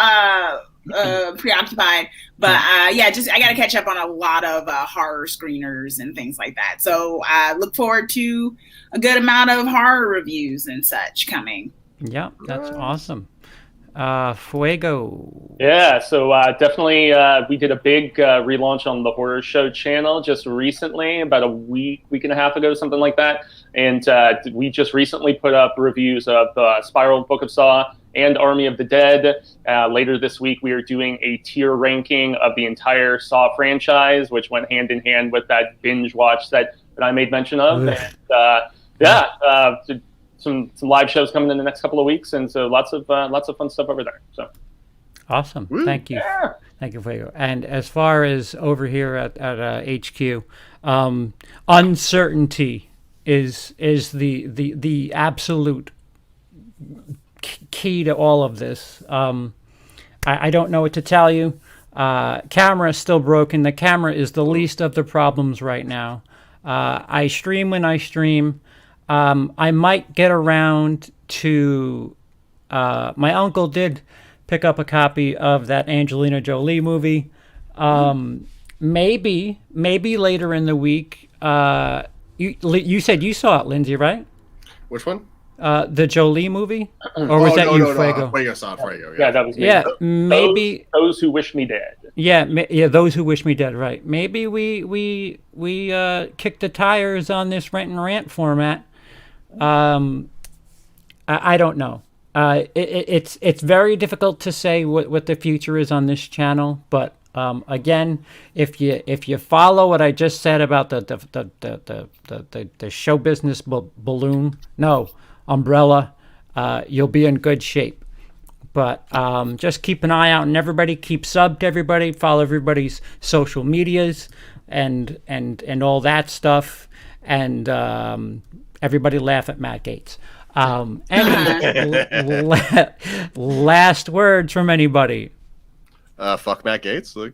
preoccupied, but I got to catch up on a lot of horror screeners and things like that. So I look forward to a good amount of horror reviews and such coming. Yeah, that's awesome. Fuego. Yeah, so definitely we did a big relaunch on the Horror Show channel just recently, about a week and a half ago, something like that. And we just recently put up reviews of Spiral, Book of Saw, and Army of the Dead. Later this week, we are doing a tier ranking of the entire Saw franchise, which went hand in hand with that binge watch that I made mention of. And some live shows coming in the next couple of weeks, and so lots of fun stuff over there. So awesome. Thank you. Yeah. Thank you, Fuego. And as far as over here at HQ, uncertainty is the absolute key to all of this. I don't know what to tell you. Camera is still broken. The camera is the least of the problems right now. I stream when I stream. I might get around to my uncle did pick up a copy of that Angelina Jolie movie. Maybe later in the week. You said you saw it, Lindsey, right? Which one? The Jolie movie, or was that you, Fuego? No. Fuego saw Fuego. Yeah, that was me. Yeah, maybe those who wish me dead. Yeah, those who wish me dead. Right? Maybe we kick the tires on this rant and rant format. I don't know. It's very difficult to say what the future is on this channel, but again, if you follow what I just said about the show business umbrella, you'll be in good shape. But just keep an eye out, and everybody keep sub to everybody, follow everybody's social medias, and all that stuff, and everybody laugh at Matt Gates. Last words from anybody. Fuck Matt Gates. Look.